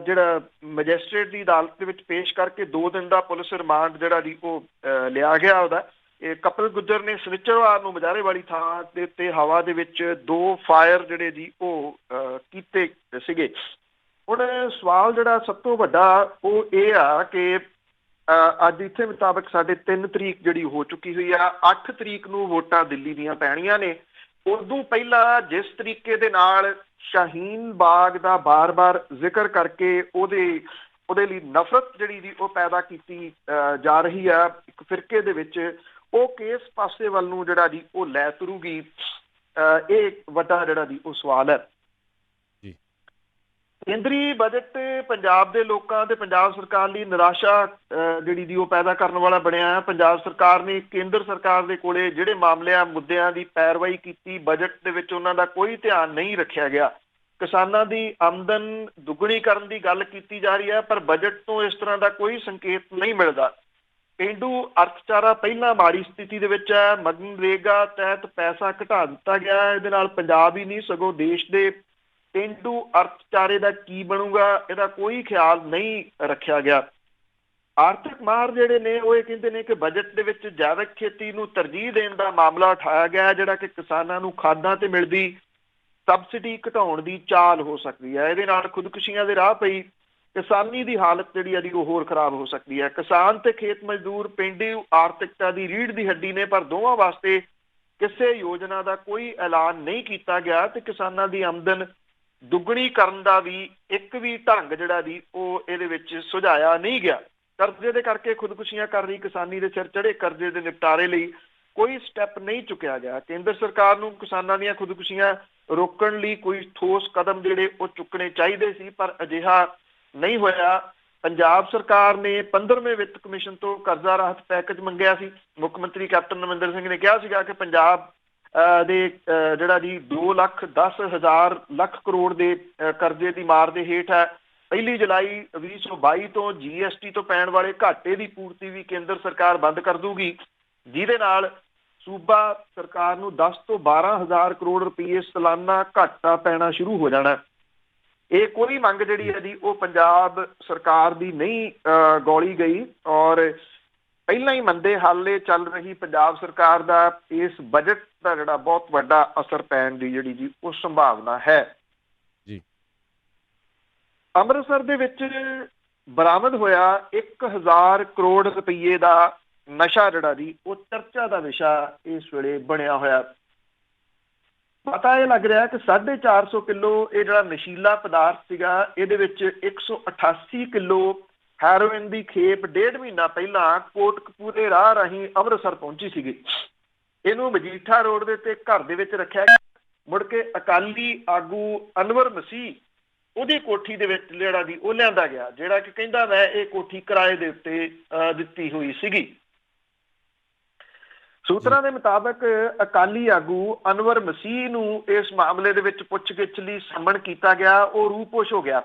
ਜਿਹੜਾ ਮੈਜਿਸਟ੍ਰੇਟ ਦੀ ਅਦਾਲਤ ਦੇ ਵਿੱਚ ਪੇਸ਼ ਕਰਕੇ 2 ਦਿਨ ਦਾ ਪੁਲਿਸ ਰਿਮਾਂਡ ਜਿਹੜਾ ਜੀ ਉਹ ਲਿਆ ਗਿਆ ਉਹਦਾ। ਇਹ ਕਪਲ ਗੁੱਜਰ ਨੇ ਸਨਿਚਰਵਾਰ ਨੂੰ ਮੁਜ਼ਾਹਰੇ ਵਾਲੀ ਥਾਂ ਦੇ ਉੱਤੇ ਹਵਾ ਦੇ ਵਿੱਚ 2 ਫਾਇਰ ਜਿਹੜੇ ਜੀ ਉਹ ਕੀਤੇ ਸੀਗੇ। ਹੁਣ ਸਵਾਲ ਜਿਹੜਾ ਸਭ ਤੋਂ ਵੱਡਾ ਉਹ ਇਹ ਆ ਕਿ ਅੱਜ ਇੱਥੇ ਮੁਤਾਬਕ ਸਾਡੇ 3 ਤਰੀਕ ਜਿਹੜੀ ਹੋ ਚੁੱਕੀ ਹੋਈ ਆ, 8 ਤਰੀਕ ਨੂੰ ਵੋਟਾਂ ਦਿੱਲੀ ਦੀਆਂ ਪੈਣੀਆਂ ਨੇ। ਉਦੋਂ ਪਹਿਲਾਂ ਜਿਸ ਤਰੀਕੇ ਦੇ ਨਾਲ ਸ਼ਾਹੀਨ ਬਾਗ ਦਾ ਬਾਰ-ਬਾਰ ਜ਼ਿਕਰ ਕਰਕੇ ਉਹਦੇ ਲਈ ਨਫ਼ਰਤ ਜਿਹੜੀ ਦੀ ਉਹ ਪੈਦਾ ਕੀਤੀ ਜਾ ਰਹੀ ਆ ਇੱਕ ਫਿਰਕੇ ਦੇ ਵਿੱਚ, ਉਹ ਕਿਸ ਪਾਸੇ ਵੱਲ ਨੂੰ ਜਿਹੜਾ ਜੀ ਉਹ ਲੈ ਤੁਰੂਗੀ, ਇਹ ਵੱਡਾ ਜਿਹੜਾ ਜੀ ਉਹ ਸਵਾਲ ਹੈ। ਕੇਂਦਰੀ ਬਜਟ ਪੰਜਾਬ ਦੇ ਲੋਕਾਂ ਤੇ ਪੰਜਾਬ ਸਰਕਾਰ ਲਈ ਨਿਰਾਸ਼ਾ ਜਿਹੜੀ ਦੀ ਉਹ ਪੈਦਾ ਕਰਨ ਵਾਲਾ ਬਣਿਆ ਹੈ। ਪੰਜਾਬ ਸਰਕਾਰ ਨੇ ਕੇਂਦਰ ਸਰਕਾਰ ਦੇ ਕੋਲੇ ਜਿਹੜੇ ਮਾਮਲਿਆਂ ਮੁੱਦਿਆਂ ਦੀ ਪੈਰਵਾਈ ਕੀਤੀ, ਬਜਟ ਦੇ ਵਿੱਚ ਉਹਨਾਂ ਦਾ ਕੋਈ ਧਿਆਨ ਨਹੀਂ ਰੱਖਿਆ ਗਿਆ। ਕਿਸਾਨਾਂ ਦੀ ਆਮਦਨ ਦੁੱਗਣੀ ਕਰਨ ਦੀ ਗੱਲ ਕੀਤੀ ਜਾ ਰਹੀ ਹੈ, ਪਰ ਬਜਟ ਤੋਂ ਇਸ ਤਰ੍ਹਾਂ ਦਾ ਕੋਈ ਸੰਕੇਤ ਨਹੀਂ ਮਿਲਦਾ। ਪੇਂਡੂ ਅਰਥਚਾਰਾ ਪਹਿਲਾਂ ਮਾੜੀ ਸਥਿਤੀ ਦੇ ਵਿੱਚ ਹੈ। ਮਨਰੇਗਾ ਤਹਿਤ ਪੈਸਾ ਘਟਾ ਦਿੱਤਾ ਗਿਆ। ਇਹਦੇ ਨਾਲ ਪੰਜਾਬ ਹੀ ਨਹੀਂ ਸਗੋਂ ਦੇਸ਼ ਦੇ ਪੇਂਡੂ ਅਰਥਚਾਰੇ ਦਾ ਕੀ ਬਣੂਗਾ, ਇਹਦਾ ਕੋਈ ਖਿਆਲ ਨਹੀਂ ਰੱਖਿਆ ਗਿਆ। ਆਰਥਿਕ ਮਾਹਰ ਜਿਹੜੇ ਨੇ ਉਹ ਇਹ ਕਹਿੰਦੇ ਨੇ ਕਿ ਬਜਟ ਦੇ ਵਿੱਚ ਜੈਵਿਕ ਖੇਤੀ ਨੂੰ ਤਰਜੀਹ ਦੇਣ ਦਾ ਮਾਮਲਾ ਉਠਾਇਆ ਗਿਆ, ਜਿਹੜਾ ਕਿ ਕਿਸਾਨਾਂ ਨੂੰ ਖਾਦਾਂ ਤੇ ਮਿਲਦੀ ਸਬਸਿਡੀ ਘਟਾਉਣ ਦੀ ਚਾਲ ਹੋ ਸਕਦੀ ਹੈ। ਇਹਦੇ ਨਾਲ ਖੁਦਕੁਸ਼ੀਆਂ ਦੇ ਰਾਹ ਪਈ ਕਿਸਾਨੀ ਦੀ ਹਾਲਤ ਜਿਹੜੀ ਹੈ ਉਹ ਹੋਰ ਖਰਾਬ ਹੋ ਸਕਦੀ ਹੈ। ਕਿਸਾਨ ਤੇ ਖੇਤ ਮਜ਼ਦੂਰ ਪੇਂਡੂ ਆਰਥਿਕਤਾ ਦੀ ਰੀੜ੍ਹ ਦੀ ਹੱਡੀ ਨੇ, ਪਰ ਦੋਵਾਂ ਵਾਸਤੇ ਕਿਸੇ ਯੋਜਨਾ ਦਾ ਕੋਈ ਐਲਾਨ ਨਹੀਂ ਕੀਤਾ ਗਿਆ ਤੇ ਕਿਸਾਨਾਂ ਦੀ ਆਮਦਨ ਦੁੱਗਣੀ ਕਰਨ ਦਾ ਵੀ ਇੱਕ ਵੀ ਢੰਗ ਜਿਹੜਾ ਦੀ ਉਹ ਇਹਦੇ ਵਿੱਚ ਸੁਝਾਇਆ ਨਹੀਂ ਗਿਆ। ਕਰਜ਼ੇ ਦੇ ਕਰਕੇ ਖੁਦਕੁਸ਼ੀਆਂ ਕਰ ਰਹੀ ਕਿਸਾਨੀ ਦੇ ਸਿਰ ਚੜੇ ਕਰਜ਼ੇ ਦੇ ਨਿਪਟਾਰੇ ਲਈ ਕੋਈ ਸਟੈਪ ਨਹੀਂ ਚੁੱਕਿਆ ਗਿਆ। ਕੇਂਦਰ ਸਰਕਾਰ ਨੂੰ ਕਿਸਾਨਾਂ ਦੀਆਂ ਖੁਦਕੁਸ਼ੀਆਂ ਰੋਕਣ ਲਈ ਕੋਈ ਠੋਸ ਕਦਮ ਜਿਹੜੇ ਉਹ ਚੁੱਕਣੇ ਚਾਹੀਦੇ ਸੀ, ਪਰ ਅਜਿਹਾ ਨਹੀਂ ਹੋਇਆ। ਪੰਜਾਬ ਸਰਕਾਰ ਨੇ 15ਵੇਂ ਵਿੱਤ ਕਮਿਸ਼ਨ ਤੋਂ ਕਰਜ਼ਾ ਰਾਹਤ ਪੈਕੇਜ ਮੰਗਿਆ ਸੀ। ਮੁੱਖ ਮੰਤਰੀ ਕੈਪਟਨ ਅਮਰਿੰਦਰ ਸਿੰਘ ਨੇ ਕਿਹਾ ਸੀਗਾ ਕਿ ਪੰਜਾਬ ਦੇ ਜਿਹੜਾ ਜੀ 2,10,000 ਲੱਖ ਕਰੋੜ ਦੇ ਕਰਜ਼ੇ ਦੀ ਮਾਰ ਦੇ ਹੇਠ ਹੈ। 1 ਜੁਲਾਈ 2022 ਤੋਂ GST ਤੋਂ ਪੈਣ ਵਾਲੇ ਘਾਟੇ ਦੀ ਪੂਰਤੀ ਵੀ ਕੇਂਦਰ ਸਰਕਾਰ ਬੰਦ ਕਰ ਦੂਗੀ, ਜਿਹਦੇ ਨਾਲ ਸੂਬਾ ਸਰਕਾਰ ਨੂੰ 10 ਤੋਂ 12,000 ਕਰੋੜ ਰੁਪਏ ਸਾਲਾਨਾ ਘਾਟਾ ਪੈਣਾ ਸ਼ੁਰੂ ਹੋ ਜਾਣਾ। ਇਹ ਕੋਈ ਮੰਗ ਜਿਹੜੀ ਹੈ ਜੀ ਉਹ ਪੰਜਾਬ ਸਰਕਾਰ ਦੀ ਨਹੀਂ ਗੌਲੀ ਗਈ। ਔਰ ਪਹਿਲਾਂ ਹੀ ਮੰਦੇ ਹਾਲੇ ਚੱਲ ਰਹੀ ਪੰਜਾਬ ਸਰਕਾਰ ਦਾ ਇਸ ਬਜਟ ਦਾ ਜਿਹੜਾ ਬਹੁਤ ਵੱਡਾ ਅਸਰ ਪੈਣ ਦੀ ਜਿਹੜੀ ਜੀ ਉਹ ਸੰਭਾਵਨਾ ਹੈ ਜੀ। ਅੰਮ੍ਰਿਤਸਰ ਦੇ ਵਿੱਚ ਬਰਾਮਦ ਹੋਇਆ 1000 ਕਰੋੜ ਰੁਪਈਏ ਦਾ ਨਸ਼ਾ ਜਿਹੜਾ ਜੀ ਉਹ ਚਰਚਾ ਦਾ ਵਿਸ਼ਾ ਇਸ ਵੇਲੇ ਬਣਿਆ ਹੋਇਆ। ਪਤਾ ਇਹ ਲੱਗ ਰਿਹਾ ਕਿ 450 ਕਿਲੋ ਇਹ ਜਿਹੜਾ ਨਸ਼ੀਲਾ ਪਦਾਰਥ ਸੀਗਾ, ਇਹਦੇ ਵਿੱਚ 188 ਕਿਲੋ ਹੈਰੋਇਨ ਦੀ ਖੇਪ 1.5 ਮਹੀਨਾ ਪਹਿਲਾਂ ਕੋਟਕਪੂਰੇ ਰਾਹ ਰਾਹੀਂ ਅੰਮ੍ਰਿਤਸਰ ਪਹੁੰਚੀ ਸੀਗੀ। ਇਹਨੂੰ ਮਜੀਠਾ ਰੋਡ ਦੇ ਉੱਤੇ ਘਰ ਦੇ ਵਿੱਚ ਰੱਖਿਆ ਗਿਆ। ਮੁੜ ਕੇ ਅਕਾਲੀ ਆਗੂ ਅਨਵਰ ਮਸੀਹ ਉਹਦੀ ਕੋਠੀ ਦੇ ਵਿੱਚ ਜਿਹੜਾ ਦੀ ਉਹ ਲਿਆਂਦਾ ਗਿਆ, ਜਿਹੜਾ ਕਿ ਕਹਿੰਦਾ ਮੈਂ ਇਹ ਕੋਠੀ ਕਿਰਾਏ ਦੇ ਉੱਤੇ ਦਿੱਤੀ ਹੋਈ ਸੀਗੀ। ਸੂਤਰਾਂ ਦੇ ਮੁਤਾਬਕ ਅਕਾਲੀ ਆਗੂ ਅਨਵਰ ਮਸੀਹ ਨੂੰ ਇਸ ਮਾਮਲੇ ਦੇ ਵਿੱਚ ਪੁੱਛਗਿੱਛ ਲਈ ਸੰਮਣ ਕੀਤਾ ਗਿਆ। ਉਹ ਰੂਪੋਸ਼ ਹੋ ਗਿਆ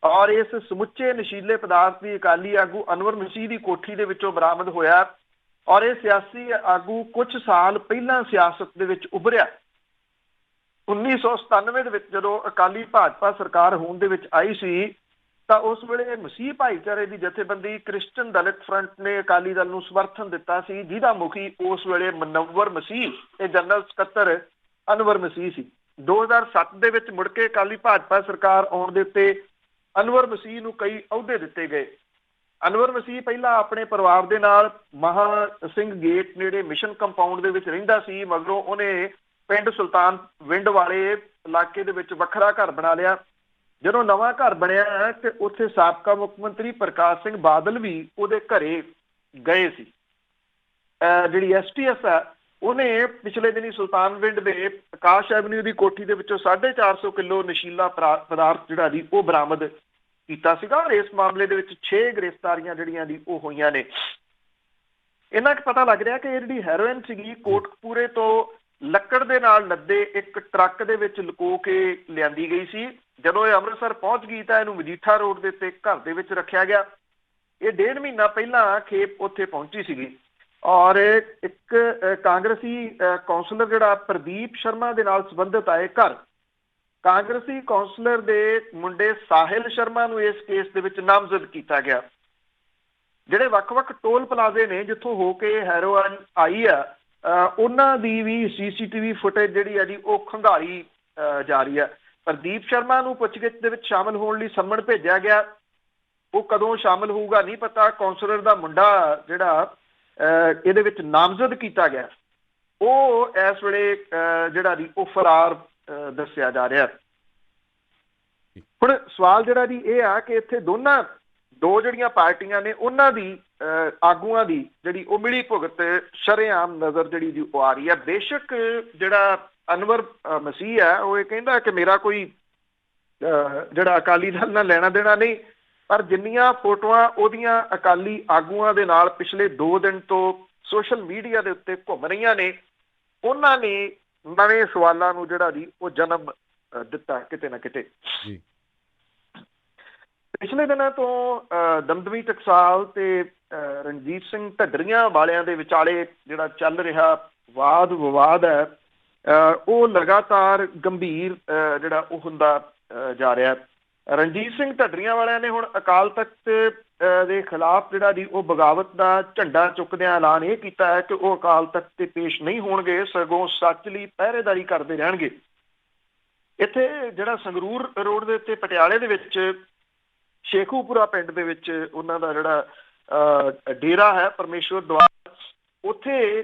ਔਰ ਇਸ ਸਮੁੱਚੇ ਨਸ਼ੀਲੇ ਪਦਾਰਥ ਦੀ ਅਕਾਲੀ ਆਗੂ ਅਨਵਰ ਮਸੀਹ ਦੀ ਕੋਠੀ ਦੇ ਵਿੱਚੋਂ ਬਰਾਮਦ ਹੋਇਆ। ਔਰ ਇਹ ਸਿਆਸੀ ਆਗੂ ਕੁਝ ਸਾਲ ਪਹਿਲਾਂ ਸਿਆਸਤ ਦੇ ਵਿੱਚ ਉਭਰਿਆ। 1997 ਦੇ ਵਿੱਚ ਜਦੋਂ ਅਕਾਲੀ ਭਾਜਪਾ ਸਰਕਾਰ ਹੋਣ ਦੇ ਵਿੱਚ ਆਈ ਸੀ ਤਾਂ ਉਸ ਵੇਲੇ ਮਸੀਹ ਭਾਈਚਾਰੇ ਦੀ ਜਥੇਬੰਦੀ ਕ੍ਰਿਸਚਨ ਦਲਿਤ ਫਰੰਟ ਨੇ ਅਕਾਲੀ ਦਲ ਨੂੰ ਸਮਰਥਨ ਦਿੱਤਾ ਸੀ, ਜਿਹਦਾ ਮੁਖੀ ਉਸ ਵੇਲੇ ਮਨੱਵਰ ਮਸੀਹ ਤੇ ਜਨਰਲ ਸਕੱਤਰ ਅਨਵਰ ਮਸੀਹ ਸੀ। 2007 ਦੇ ਵਿੱਚ ਮੁੜ ਕੇ ਅਕਾਲੀ ਭਾਜਪਾ ਸਰਕਾਰ ਆਉਣ ਦੇ ਉੱਤੇ ਅਨਵਰ ਮਸੀਹ ਨੂੰ ਕਈ ਅਹੁਦੇ ਦਿੱਤੇ ਗਏ। ਅਨਵਰ ਮਸੀਹ ਪਹਿਲਾਂ ਆਪਣੇ ਪਰਿਵਾਰ ਦੇ ਨਾਲ ਮਹਾ ਸਿੰਘ ਗੇਟ ਨੇੜੇ ਮਿਸ਼ਨ ਕੰਪਾਊਂਡ ਦੇ ਵਿੱਚ ਰਹਿੰਦਾ ਸੀ। ਮਗਰੋਂ ਉਹਨੇ ਪਿੰਡ ਸੁਲਤਾਨ ਵਿੰਡ ਵਾਲੇ ਇਲਾਕੇ ਦੇ ਵਿੱਚ ਵੱਖਰਾ ਘਰ ਬਣਾ ਲਿਆ। ਜਦੋਂ ਨਵਾਂ ਘਰ ਬਣਿਆ ਤੇ ਉੱਥੇ ਸਾਬਕਾ ਮੁੱਖ ਮੰਤਰੀ ਪ੍ਰਕਾਸ਼ ਸਿੰਘ ਬਾਦਲ ਵੀ ਉਹਦੇ ਘਰੇ ਗਏ ਸੀ। ਜਿਹੜੀ ਐਸਟੀਐਸ ਹੈ ਉਹਨੇ ਪਿਛਲੇ ਦਿਨੀ ਸੁਲਤਾਨਵਿੰਡ ਦੇ ਆਕਾਸ਼ ਐਵਨਿਊ ਦੀ ਕੋਠੀ ਦੇ ਵਿੱਚੋਂ 450 ਕਿਲੋ ਨਸ਼ੀਲਾ ਪਦਾਰਥ ਜਿਹੜਾ ਜੀ ਉਹ ਬਰਾਮਦ ਕੀਤਾ ਸੀਗਾ। ਔਰ ਇਸ ਮਾਮਲੇ ਦੇ ਵਿੱਚ 6 ਗ੍ਰਿਫਤਾਰੀਆਂ ਜਿਹੜੀਆਂ ਦੀ ਉਹ ਹੋਈਆਂ ਨੇ। ਇਹਨਾਂ ਕੁ ਪਤਾ ਲੱਗ ਰਿਹਾ ਕਿ ਇਹ ਜਿਹੜੀ ਹੈਰੋਇਨ ਸੀਗੀ ਕੋਟਕਪੂਰੇ ਤੋਂ ਲੱਕੜ ਦੇ ਨਾਲ ਲੱਦੇ ਇੱਕ ਟਰੱਕ ਦੇ ਵਿੱਚ ਲੁਕੋ ਕੇ ਲਿਆਂਦੀ ਗਈ ਸੀ। ਜਦੋਂ ਇਹ ਅੰਮ੍ਰਿਤਸਰ ਪਹੁੰਚ ਗਈ ਤਾਂ ਇਹਨੂੰ ਮਜੀਠਾ ਰੋਡ ਦੇ ਉੱਤੇ ਘਰ ਦੇ ਵਿੱਚ ਰੱਖਿਆ ਗਿਆ। ਇਹ 1.5 ਮਹੀਨਾ ਪਹਿਲਾਂ ਖੇਪ ਉੱਥੇ ਪਹੁੰਚੀ ਸੀਗੀ। ਔਰ ਇੱਕ ਕਾਂਗਰਸੀ ਕੌਂਸਲਰ ਜਿਹੜਾ ਪ੍ਰਦੀਪ ਸ਼ਰਮਾ ਦੇ ਨਾਲ ਸੰਬੰਧਿਤ ਆਏ ਘਰ, ਕਾਂਗਰਸੀ ਕੌਂਸਲਰ ਦੇ ਮੁੰਡੇ ਸਾਹਿਲ ਸ਼ਰਮਾ ਨੂੰ ਇਸ ਕੇਸ ਦੇ ਵਿੱਚ ਨਾਮਜ਼ਦ ਕੀਤਾ ਗਿਆ। ਜਿਹੜੇ ਵੱਖ-ਵੱਖ ਟੋਲ ਪਲਾਜ਼ੇ ਨੇ ਜਿੱਥੋਂ ਹੋ ਕੇ ਹੈਰੋਇਨ ਆਈ ਆ, ਉਹਨਾਂ ਦੀ ਵੀ ਸੀਸੀਟੀਵੀ ਫੁਟੇਜ ਜਿਹੜੀ ਹੈ ਜੀ ਉਹ ਖੰਗਾਲੀ ਜਾ ਰਹੀ ਹੈ। ਪ੍ਰਦੀਪ ਸ਼ਰਮਾ ਨੂੰ ਪੁੱਛਗਿੱਛ ਦੇ ਵਿੱਚ ਸ਼ਾਮਲ ਹੋਣ ਲਈ ਸੰਮਣ ਭੇਜਿਆ ਗਿਆ। ਉਹ ਕਦੋਂ ਸ਼ਾਮਲ ਹੋਊਗਾ ਨਹੀਂ ਪਤਾ। ਕੌਂਸਲਰ ਦਾ ਮੁੰਡਾ ਜਿਹੜਾ ਇਹਦੇ ਵਿੱਚ ਨਾਮਜ਼ਦ ਕੀਤਾ ਗਿਆ, ਉਹ ਇਸ ਵੇਲੇ ਜਿਹੜਾ ਜੀ ਉਹ ਫਰਾਰ ਦੱਸਿਆ ਜਾ ਰਿਹਾ। ਹੁਣ ਸਵਾਲ ਜਿਹੜਾ ਜੀ ਇਹ ਆ ਕਿ ਇੱਥੇ ਦੋ ਜਿਹੜੀਆਂ ਪਾਰਟੀਆਂ ਨੇ ਉਹਨਾਂ ਦੀ ਆਗੂਆਂ ਦੀ ਜਿਹੜੀ ਉਹ ਮਿਲੀ ਭੁਗਤ ਸ਼ਰੇਆਮ ਨਜ਼ਰ ਜਿਹੜੀ ਜੀ ਉਹ ਆ ਰਹੀ ਹੈ। ਬੇਸ਼ੱਕ ਜਿਹੜਾ ਅਨਵਰ ਮਸੀਹ ਹੈ ਉਹ ਇਹ ਕਹਿੰਦਾ ਕਿ ਮੇਰਾ ਕੋਈ ਜਿਹੜਾ ਅਕਾਲੀ ਦਲ ਨਾਲ ਲੈਣਾ ਦੇਣਾ ਨਹੀਂ, ਪਰ ਜਿੰਨੀਆਂ ਫੋਟੋਆਂ ਉਹਦੀਆਂ ਅਕਾਲੀ ਆਗੂਆਂ ਦੇ ਨਾਲ ਪਿਛਲੇ 2 ਦਿਨ ਤੋਂ ਸੋਸ਼ਲ ਮੀਡੀਆ ਦੇ ਉੱਤੇ ਘੁੰਮ ਰਹੀਆਂ ਨੇ, ਉਹਨਾਂ ਨੇ ਨਵੇਂ ਸਵਾਲਾਂ ਨੂੰ ਜਿਹੜਾ ਜੀ ਉਹ ਜਨਮ ਦਿੱਤਾ ਕਿਤੇ ਨਾ ਕਿਤੇ। ਪਿਛਲੇ ਦਿਨਾਂ ਤੋਂ ਦਮਦਮੀ ਟਕਸਾਲ ਤੇ ਰਣਜੀਤ ਸਿੰਘ ਢੱਡਰੀਆਂ ਵਾਲਿਆਂ ਦੇ ਵਿਚਾਲੇ ਜਿਹੜਾ ਚੱਲ ਰਿਹਾ ਵਾਦ ਵਿਵਾਦ ਹੈ, ਉਹ ਲਗਾਤਾਰ ਗੰਭੀਰ ਜਿਹੜਾ ਉਹ ਹੁੰਦਾ ਜਾ ਰਿਹਾ। ਰਣਜੀਤ ਸਿੰਘ ਢੱਡਰੀਆਂ ਵਾਲਿਆਂ ਨੇ ਹੁਣ ਅਕਾਲ ਤਖਤ ਦੇ ਖਿਲਾਫ ਜਿਹੜਾ ਜੀ ਉਹ ਬਗਾਵਤ ਦਾ ਝੰਡਾ ਚੁੱਕਦਿਆਂ ਐਲਾਨ ਇਹ ਕੀਤਾ ਹੈ ਕਿ ਉਹ ਅਕਾਲ ਤਖਤ ਤੇ ਪੇਸ਼ ਨਹੀਂ ਹੋਣਗੇ, ਸਗੋਂ ਸੱਚ ਲਈ ਪਹਿਰੇਦਾਰੀ ਕਰਦੇ ਰਹਿਣਗੇ। ਇੱਥੇ ਜਿਹੜਾ ਸੰਗਰੂਰ ਰੋਡ ਦੇ ਉੱਤੇ ਪਟਿਆਲੇ ਦੇ ਵਿੱਚ ਸ਼ੇਖੂਪੁਰਾ ਪਿੰਡ ਦੇ ਵਿੱਚ ਉਹਨਾਂ ਦਾ ਜਿਹੜਾ ਡੇਰਾ ਹੈ ਪਰਮੇਸ਼ਵਰ ਦੀਵਾਨ, ਉੱਥੇ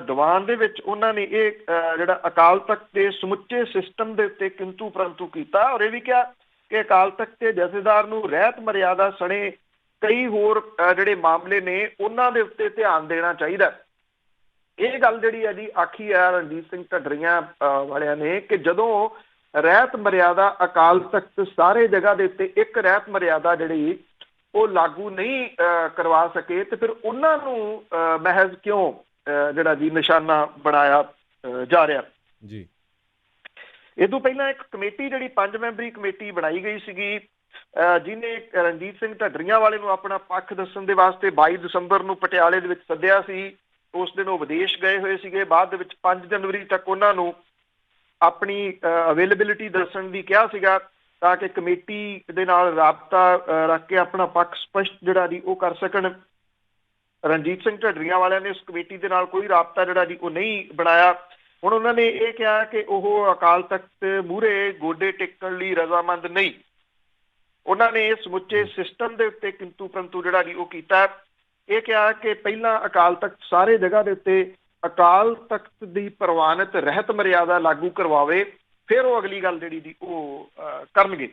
ਦੀਵਾਨ ਦੇ ਵਿੱਚ ਉਹਨਾਂ ਨੇ ਇਹ ਜਿਹੜਾ ਅਕਾਲ ਤਖਤ ਦੇ ਸਮੁੱਚੇ ਸਿਸਟਮ ਦੇ ਉੱਤੇ ਕਿੰਤੂ ਪਰੰਤੂ ਕੀਤਾ। ਔਰ ਇਹ ਵੀ ਕਿਹਾ ਕਿ ਅਕਾਲ ਤਖਤ ਦੇ ਜਥੇਦਾਰ ਨੂੰ ਰਹਿਤ ਮਰਿਆਦਾ ਸਣੇ ਕਈ ਹੋਰ ਜਿਹੜੇ ਮਾਮਲੇ ਨੇ ਉਹਨਾਂ ਦੇ ਉੱਤੇ ਧਿਆਨ ਦੇਣਾ ਚਾਹੀਦਾ। ਇਹ ਗੱਲ ਜਿਹੜੀ ਹੈ ਜੀ ਆਖੀ ਹੈ ਰਣਜੀਤ ਸਿੰਘ ਢੱਡਰੀਆਂ ਵਾਲਿਆਂ ਨੇ ਕਿ ਜਦੋਂ ਰਹਿਤ ਮਰਿਆਦਾ ਅਕਾਲ ਤਖਤ ਸਾਰੇ ਜਗ੍ਹਾ ਦੇ ਉੱਤੇ ਇੱਕ ਰਹਿਤ ਮਰਿਆਦਾ ਜਿਹੜੀ ਉਹ ਲਾਗੂ ਨਹੀਂ ਕਰਵਾ ਸਕੇ ਤੇ ਫਿਰ ਉਹਨਾਂ ਨੂੰ ਮਹਿਜ਼ ਕਿਉਂ ਜਿਹੜਾ ਜੀ ਨਿਸ਼ਾਨਾ ਬਣਾਇਆ ਜਾ ਰਿਹਾ ਜੀ। ਇਹ ਤੋਂ ਪਹਿਲਾਂ ਇੱਕ ਕਮੇਟੀ ਜਿਹੜੀ 5 ਮੈਂਬਰੀ ਕਮੇਟੀ ਬਣਾਈ ਗਈ ਸੀਗੀ, ਜਿਹਨੇ ਰਣਜੀਤ ਸਿੰਘ ਢੱਡਰੀਆਂ ਵਾਲੇ ਨੂੰ ਆਪਣਾ ਪੱਖ ਦੱਸਣ ਦੇ ਵਾਸਤੇ 22 ਦਸੰਬਰ ਨੂੰ ਪਟਿਆਲੇ ਦੇ ਵਿੱਚ ਸੱਦਿਆ ਸੀ। ਉਸ ਦਿਨ ਉਹ ਵਿਦੇਸ਼ ਗਏ ਹੋਏ ਸੀਗੇ। ਬਾਅਦ ਦੇ ਵਿੱਚ 5 ਜਨਵਰੀ ਤੱਕ ਉਹਨਾਂ ਨੂੰ ਆਪਣੀ ਅਵੇਲੇਬਿਲਿਟੀ ਦੱਸਣ ਦੀ ਕਿਹਾ ਸੀਗਾ। ਤਾਂ ਕਿ ਕਮੇਟੀ ਦੇ ਨਾਲ ਰਾਬਤਾ ਰੱਖ ਕੇ ਆਪਣਾ ਪੱਖ ਸਪਸ਼ਟ ਜਿਹੜਾ ਜੀ ਉਹ ਕਰ ਸਕਣ। ਰਣਜੀਤ ਸਿੰਘ ਢੱਡਰੀਆਂ ਵਾਲਿਆਂ ਨੇ ਉਸ ਕਮੇਟੀ ਦੇ ਨਾਲ ਕੋਈ ਰਾਬਤਾ ਜਿਹੜਾ ਜੀ ਉਹ ਨਹੀਂ ਬਣਾਇਆ। ਹੁਣ ਉਹਨਾਂ ਨੇ ਇਹ ਕਿਹਾ ਕਿ ਉਹ ਅਕਾਲ ਤਖਤ ਮੂਹਰੇ ਗੋਡੇ ਟੇਕਣ ਲਈ ਰਜ਼ਾਮੰਦ ਨਹੀਂ। ਉਹਨਾਂ ਨੇ ਸਮੁੱਚੇ ਸਿਸਟਮ ਦੇ ਉੱਤੇ ਕਿੰਤੂ ਪਰੰਤੂ ਜਿਹੜਾ ਜੀ ਉਹ ਕੀਤਾ। ਇਹ ਕਿਹਾ ਕਿ ਪਹਿਲਾਂ ਅਕਾਲ ਤਖਤ ਸਾਰੇ ਜਗ੍ਹਾ ਦੇ ਉੱਤੇ ਅਕਾਲ ਤਖਤ ਦੀ ਪ੍ਰਵਾਨਿਤ ਰਹਿਤ ਮਰਿਆਦਾ ਲਾਗੂ ਕਰਵਾਵੇ, ਫਿਰ ਉਹ ਅਗਲੀ ਗੱਲ ਜਿਹੜੀ ਜੀ ਉਹ ਕਰਨਗੇ।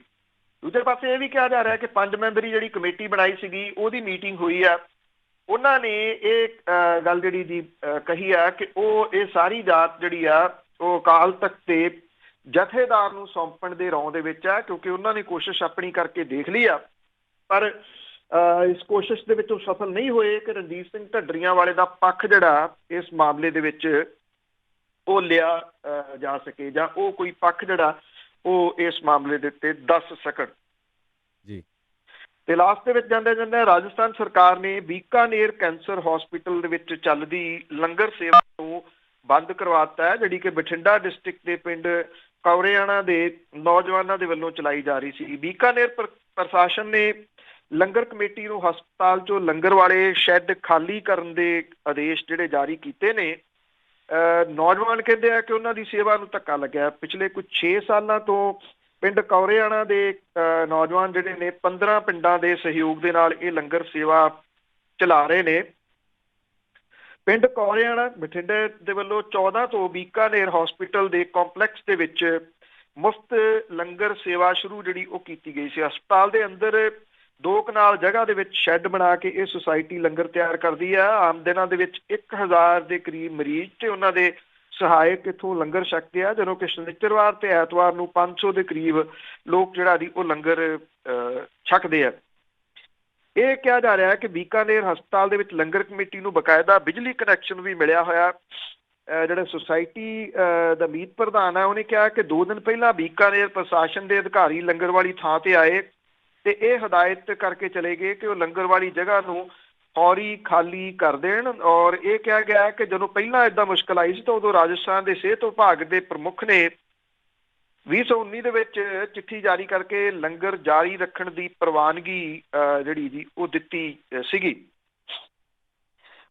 ਦੂਜੇ ਪਾਸੇ ਇਹ ਵੀ ਕਿਹਾ ਜਾ ਰਿਹਾ ਕਿ 5 ਮੈਂਬਰੀ ਜਿਹੜੀ ਕਮੇਟੀ ਬਣਾਈ ਸੀਗੀ ਉਹਦੀ ਮੀਟਿੰਗ ਹੋਈ ਆ। ਉਹਨਾਂ ਨੇ ਇਹ ਗੱਲ ਜਿਹੜੀ ਜੀ ਕਹੀ ਆ ਕਿ ਉਹ ਇਹ ਸਾਰੀ ਜਾਤ ਜਿਹੜੀ ਆ ਉਹ ਅਕਾਲ ਤਖਤ ਦੇ ਜਥੇਦਾਰ ਨੂੰ ਸੌਂਪਣ ਦੇ ਰੌਂ ਦੇ ਵਿੱਚ ਆ, ਕਿਉਂਕਿ ਉਹਨਾਂ ਨੇ ਕੋਸ਼ਿਸ਼ ਆਪਣੀ ਕਰਕੇ ਦੇਖ ਲਈ ਆ, ਪਰ ਇਸ ਕੋਸ਼ਿਸ਼ ਦੇ ਵਿੱਚ ਉਹ ਸਫਲ ਨਹੀਂ ਹੋਏ ਕਿ ਰਣਜੀਤ ਸਿੰਘ ਢੱਡਰੀਆਂ ਵਾਲੇ ਦਾ ਪੱਖ ਜਿਹੜਾ ਇਸ ਮਾਮਲੇ ਦੇ ਵਿੱਚ ਉਹ ਲਿਆ ਜਾ ਸਕੇ, ਜਾਂ ਉਹ ਕੋਈ ਪੱਖ ਜਿਹੜਾ ਉਹ ਇਸ ਮਾਮਲੇ ਦੇ ਉੱਤੇ ਦੱਸ ਸਕਣ ਜੀ। ਤੇ ਲਾਸਟ ਦੇ ਵਿੱਚ ਜਾਂਦੇ ਜਾਂਦੇ ਰਾਜਸਥਾਨ ਸਰਕਾਰ ਨੇ ਬੀਕਾਨੇਰ ਕੈਂਸਰ ਹਸਪੀਟਲ ਦੇ ਵਿੱਚ ਚੱਲਦੀ ਲੰਗਰ ਸੇਵਾ ਨੂੰ ਬੰਦ ਕਰਵਾਤਾ ਹੈ, ਜਿਹੜੀ ਕਿ ਬਠਿੰਡਾ ਡਿਸਟ੍ਰਿਕਟ ਦੇ ਪਿੰਡ ਕੌਰਿਆਣਾ ਦੇ ਨੌਜਵਾਨਾਂ ਦੇ ਵੱਲੋਂ ਚਲਾਈ ਜਾ ਰਹੀ ਸੀ। ਬੀਕਾਨੇਰ ਪ੍ਰਸ਼ਾਸਨ ਨੇ ਲੰਗਰ ਕਮੇਟੀ ਨੂੰ ਹਸਪਤਾਲ ਚੋਂ ਲੰਗਰ ਵਾਲੇ ਸ਼ੈੱਡ ਖਾਲੀ ਕਰਨ ਦੇ ਆਦੇਸ਼ ਜਿਹੜੇ ਜਾਰੀ ਕੀਤੇ ਨੇ। ਨੌਜਵਾਨ ਕਹਿੰਦੇ ਆ ਕਿ ਉਹਨਾਂ ਦੀ ਸੇਵਾ ਨੂੰ ਧੱਕਾ ਲੱਗਿਆ। ਪਿਛਲੇ ਕੁਝ 6 ਸਾਲਾਂ ਤੋਂ ਪਿੰਡ ਕੌਰਿਆਣਾ ਦੇ ਨੌਜਵਾਨ ਜਿਹੜੇ ਨੇ 15 ਪਿੰਡਾਂ ਦੇ ਸਹਿਯੋਗ ਦੇ ਨਾਲ ਇਹ ਲੰਗਰ ਸੇਵਾ ਚਲਾ ਰਹੇ ਨੇ। ਪਿੰਡ ਕੌਰਿਆਣਾ ਬਠਿੰਡੇ ਦੇ ਵੱਲੋਂ 14 ਤੋਂ ਬੀਕਾਨੇਰ ਹਸਪੀਟਲ ਦੇ ਕੰਪਲੈਕਸ ਦੇ ਵਿੱਚ ਮੁਫਤ ਲੰਗਰ ਸੇਵਾ ਸ਼ੁਰੂ ਜਿਹੜੀ ਉਹ ਕੀਤੀ ਗਈ ਸੀ। ਹਸਪਤਾਲ ਦੇ ਅੰਦਰ 2 ਕਨਾਲ ਜਗ੍ਹਾ ਦੇ ਵਿੱਚ ਸ਼ੈੱਡ ਬਣਾ ਕੇ ਇਹ ਸੁਸਾਇਟੀ ਲੰਗਰ ਤਿਆਰ ਕਰਦੀ ਆ। ਆਮ ਦਿਨਾਂ ਦੇ ਵਿੱਚ 1000 ਦੇ ਕਰੀਬ ਮਰੀਜ਼ ਤੇ ਉਹਨਾਂ ਦੇ ਸਹਾਇਕ ਇੱਥੋਂ ਲੰਗਰ ਛਕਦੇ ਆ, ਜਦੋਂ ਕਿ ਸ਼ਨੀਚਰਵਾਰ ਤੇ ਐਤਵਾਰ ਨੂੰ 500 ਦੇ ਕਰੀਬ ਲੋਕ ਜਿਹੜਾ ਦੀ ਉਹ ਲੰਗਰ ਛਕਦੇ ਆ। ਇਹ ਕਿਹਾ ਜਾ ਰਿਹਾ ਹੈ ਕਿ ਬੀਕਾਨੇਰ ਹਸਪਤਾਲ ਦੇ ਵਿੱਚ ਲੰਗਰ ਕਮੇਟੀ ਨੂੰ ਬਕਾਇਦਾ ਬਿਜਲੀ ਕਨੈਕਸ਼ਨ ਵੀ ਮਿਲਿਆ ਹੋਇਆ। ਜਿਹੜਾ ਸੁਸਾਇਟੀ ਦਾ ਮੀਤ ਪ੍ਰਧਾਨ ਹੈ ਉਹਨੇ ਕਿਹਾ ਕਿ 2 ਦਿਨ ਪਹਿਲਾਂ ਬੀਕਾਨੇਰ ਪ੍ਰਸ਼ਾਸਨ ਦੇ ਅਧਿਕਾਰੀ ਲੰਗਰ ਵਾਲੀ ਥਾਂ ਤੇ ਆਏ ਤੇ ਇਹ ਹਦਾਇਤ ਕਰਕੇ ਚਲੇ ਗਏ ਕਿ ਉਹ ਲੰਗਰ ਵਾਲੀ ਜਗ੍ਹਾ ਨੂੰ ਫੌਰੀ ਖਾਲੀ ਕਰ ਦੇਣ। ਔਰ ਇਹ ਕਿਹਾ ਗਿਆ ਕਿ ਜਦੋਂ ਪਹਿਲਾਂ ਏਦਾਂ ਮੁਸ਼ਕਲ ਆਈ ਸੀ ਤਾਂ ਉਦੋਂ ਰਾਜਸਥਾਨ ਦੇ ਸਿਹਤ ਵਿਭਾਗ ਦੇ ਪ੍ਰਮੁੱਖ ਨੇ 2019 ਦੇ ਵਿੱਚ ਚਿੱਠੀ ਜਾਰੀ ਕਰਕੇ ਲੰਗਰ ਜਾਰੀ ਰੱਖਣ ਦੀ ਪ੍ਰਵਾਨਗੀ ਜਿਹੜੀ ਜੀ ਉਹ ਦਿੱਤੀ ਸੀਗੀ।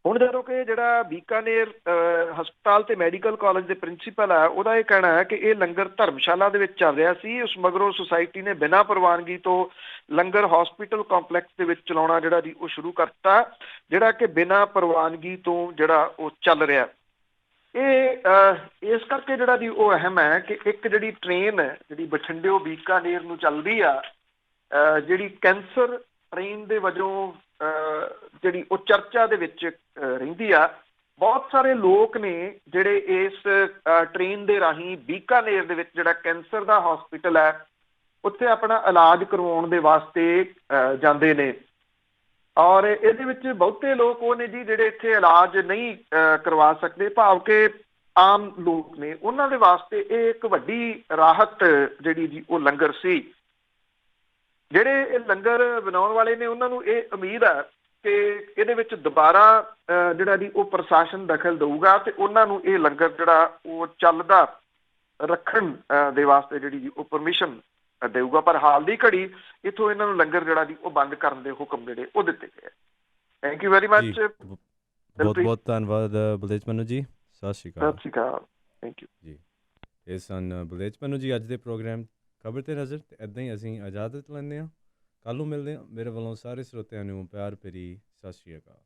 ਹੁਣ ਜਦੋਂ ਕਿ ਜਿਹੜਾ ਬੀਕਾਨੇਰ ਹਸਪਤਾਲ ਤੇ ਮੈਡੀਕਲ ਕਾਲਜ ਦੇ ਪ੍ਰਿੰਸੀਪਲ ਹੈ ਉਹਦਾ ਇਹ ਕਹਿਣਾ ਹੈ ਕਿ ਇਹ ਲੰਗਰ ਧਰਮਸ਼ਾਲਾ ਦੇ ਵਿੱਚ ਚੱਲ ਰਿਹਾ ਸੀ। ਉਸ ਮਗਰੋਂ ਸੁਸਾਇਟੀ ਨੇ ਬਿਨਾਂ ਪ੍ਰਵਾਨਗੀ ਤੋਂ ਲੰਗਰ ਹਸਪੀਟਲ ਕੰਪਲੈਕਸ ਦੇ ਵਿੱਚ ਚਲਾਉਣਾ ਜਿਹੜਾ ਜੀ ਉਹ ਸ਼ੁਰੂ ਕਰਤਾ, ਜਿਹੜਾ ਕਿ ਬਿਨਾਂ ਪ੍ਰਵਾਨਗੀ ਤੋਂ ਜਿਹੜਾ ਉਹ ਚੱਲ ਰਿਹਾ। ਇਹ ਇਸ ਕਰਕੇ ਜਿਹੜਾ ਜੀ ਉਹ ਅਹਿਮ ਹੈ ਕਿ ਇੱਕ ਜਿਹੜੀ ਟ੍ਰੇਨ ਹੈ ਜਿਹੜੀ ਬਠਿੰਡਿਓ ਬੀਕਾਨੇਰ ਨੂੰ ਚੱਲਦੀ ਆ, ਜਿਹੜੀ ਕੈਂਸਰ ਟ੍ਰੇਨ ਦੇ ਵਜੋਂ ਜਿਹੜੀ ਉਹ ਚਰਚਾ ਦੇ ਵਿੱਚ ਰਹਿੰਦੀ ਆ। ਬਹੁਤ ਸਾਰੇ ਲੋਕ ਨੇ ਜਿਹੜੇ ਇਸ ਟ੍ਰੇਨ ਦੇ ਰਾਹੀਂ ਬੀਕਾਨੇਰ ਦੇ ਵਿੱਚ ਜਿਹੜਾ ਕੈਂਸਰ ਦਾ ਹਸਪੀਟਲ ਹੈ ਉੱਥੇ ਆਪਣਾ ਇਲਾਜ ਕਰਵਾਉਣ ਦੇ ਵਾਸਤੇ ਜਾਂਦੇ ਨੇ। ਔਰ ਇਹਦੇ ਵਿੱਚ ਬਹੁਤੇ ਲੋਕ ਉਹ ਨੇ ਜੀ ਜਿਹੜੇ ਇੱਥੇ ਇਲਾਜ ਨਹੀਂ ਕਰਵਾ ਸਕਦੇ, ਭਾਵ ਕਿ ਆਮ ਲੋਕ ਨੇ, ਉਹਨਾਂ ਦੇ ਵਾਸਤੇ ਇਹ ਇੱਕ ਵੱਡੀ ਰਾਹਤ ਜਿਹੜੀ ਜੀ ਉਹ ਲੰਗਰ ਸੀ। ਜਿਹੜੇ ਇਹ ਲੰਗਰ ਬਣਾਉਣ ਵਾਲੇ ਨੇ ਉਹਨਾਂ ਨੂੰ ਇਹ ਉਮੀਦ ਹੈ ਕਿ ਇਹਦੇ ਵਿੱਚ ਦੁਬਾਰਾ ਜਿਹੜਾ ਜੀ ਉਹ ਪ੍ਰਸ਼ਾਸਨ ਦਖਲ ਦੇਊਗਾ ਤੇ ਉਹਨਾਂ ਨੂੰ ਇਹ ਲੰਗਰ ਜਿਹੜਾ ਉਹ ਚੱਲਦਾ ਰੱਖਣ ਦੇ ਵਾਸਤੇ ਜਿਹੜੀ ਜੀ ਉਹ ਪਰਮਿਸ਼ਨ ਦੇਊਗਾ। ਪਰ ਹਾਲ ਦੀ ਘੜੀ ਇੱਥੋਂ ਇਹਨਾਂ ਨੂੰ ਲੰਗਰ ਜਿਹੜਾ ਜੀ ਉਹ ਬੰਦ ਕਰਨ ਦੇ ਹੁਕਮ ਜਿਹੜੇ ਉਹ ਦਿੱਤੇ ਗਏ। Thank you very much. ਬਹੁਤ ਬਹੁਤ ਧੰਨਵਾਦ ਬਲਦੇਜ ਪੰਨੂ ਜੀ। ਸਤਿ ਸ਼੍ਰੀ ਅਕਾਲ। ਸਤਿ ਸ਼੍ਰੀ ਅਕਾਲ। ਥੈਂਕ ਯੂ ਜੀ। ਇਹ ਸਨ ਬਲਦੇਜ ਪੰਨੂ ਜੀ ਅੱਜ ਦੇ ਪ੍ਰੋਗਰਾਮ ਖਬਰ ਤੇ ਨਜ਼ਰ। ਤੇ ਇੱਦਾਂ ਹੀ ਅਸੀਂ ਇਜਾਜ਼ਤ ਲੈਂਦੇ ਹਾਂ, ਕੱਲ੍ਹ ਨੂੰ ਮਿਲਦੇ ਹਾਂ। ਮੇਰੇ ਵੱਲੋਂ ਸਾਰੇ ਸਰੋਤਿਆਂ ਨੂੰ ਪਿਆਰ ਭਰੀ ਸਤਿ ਸ਼੍ਰੀ ਅਕਾਲ।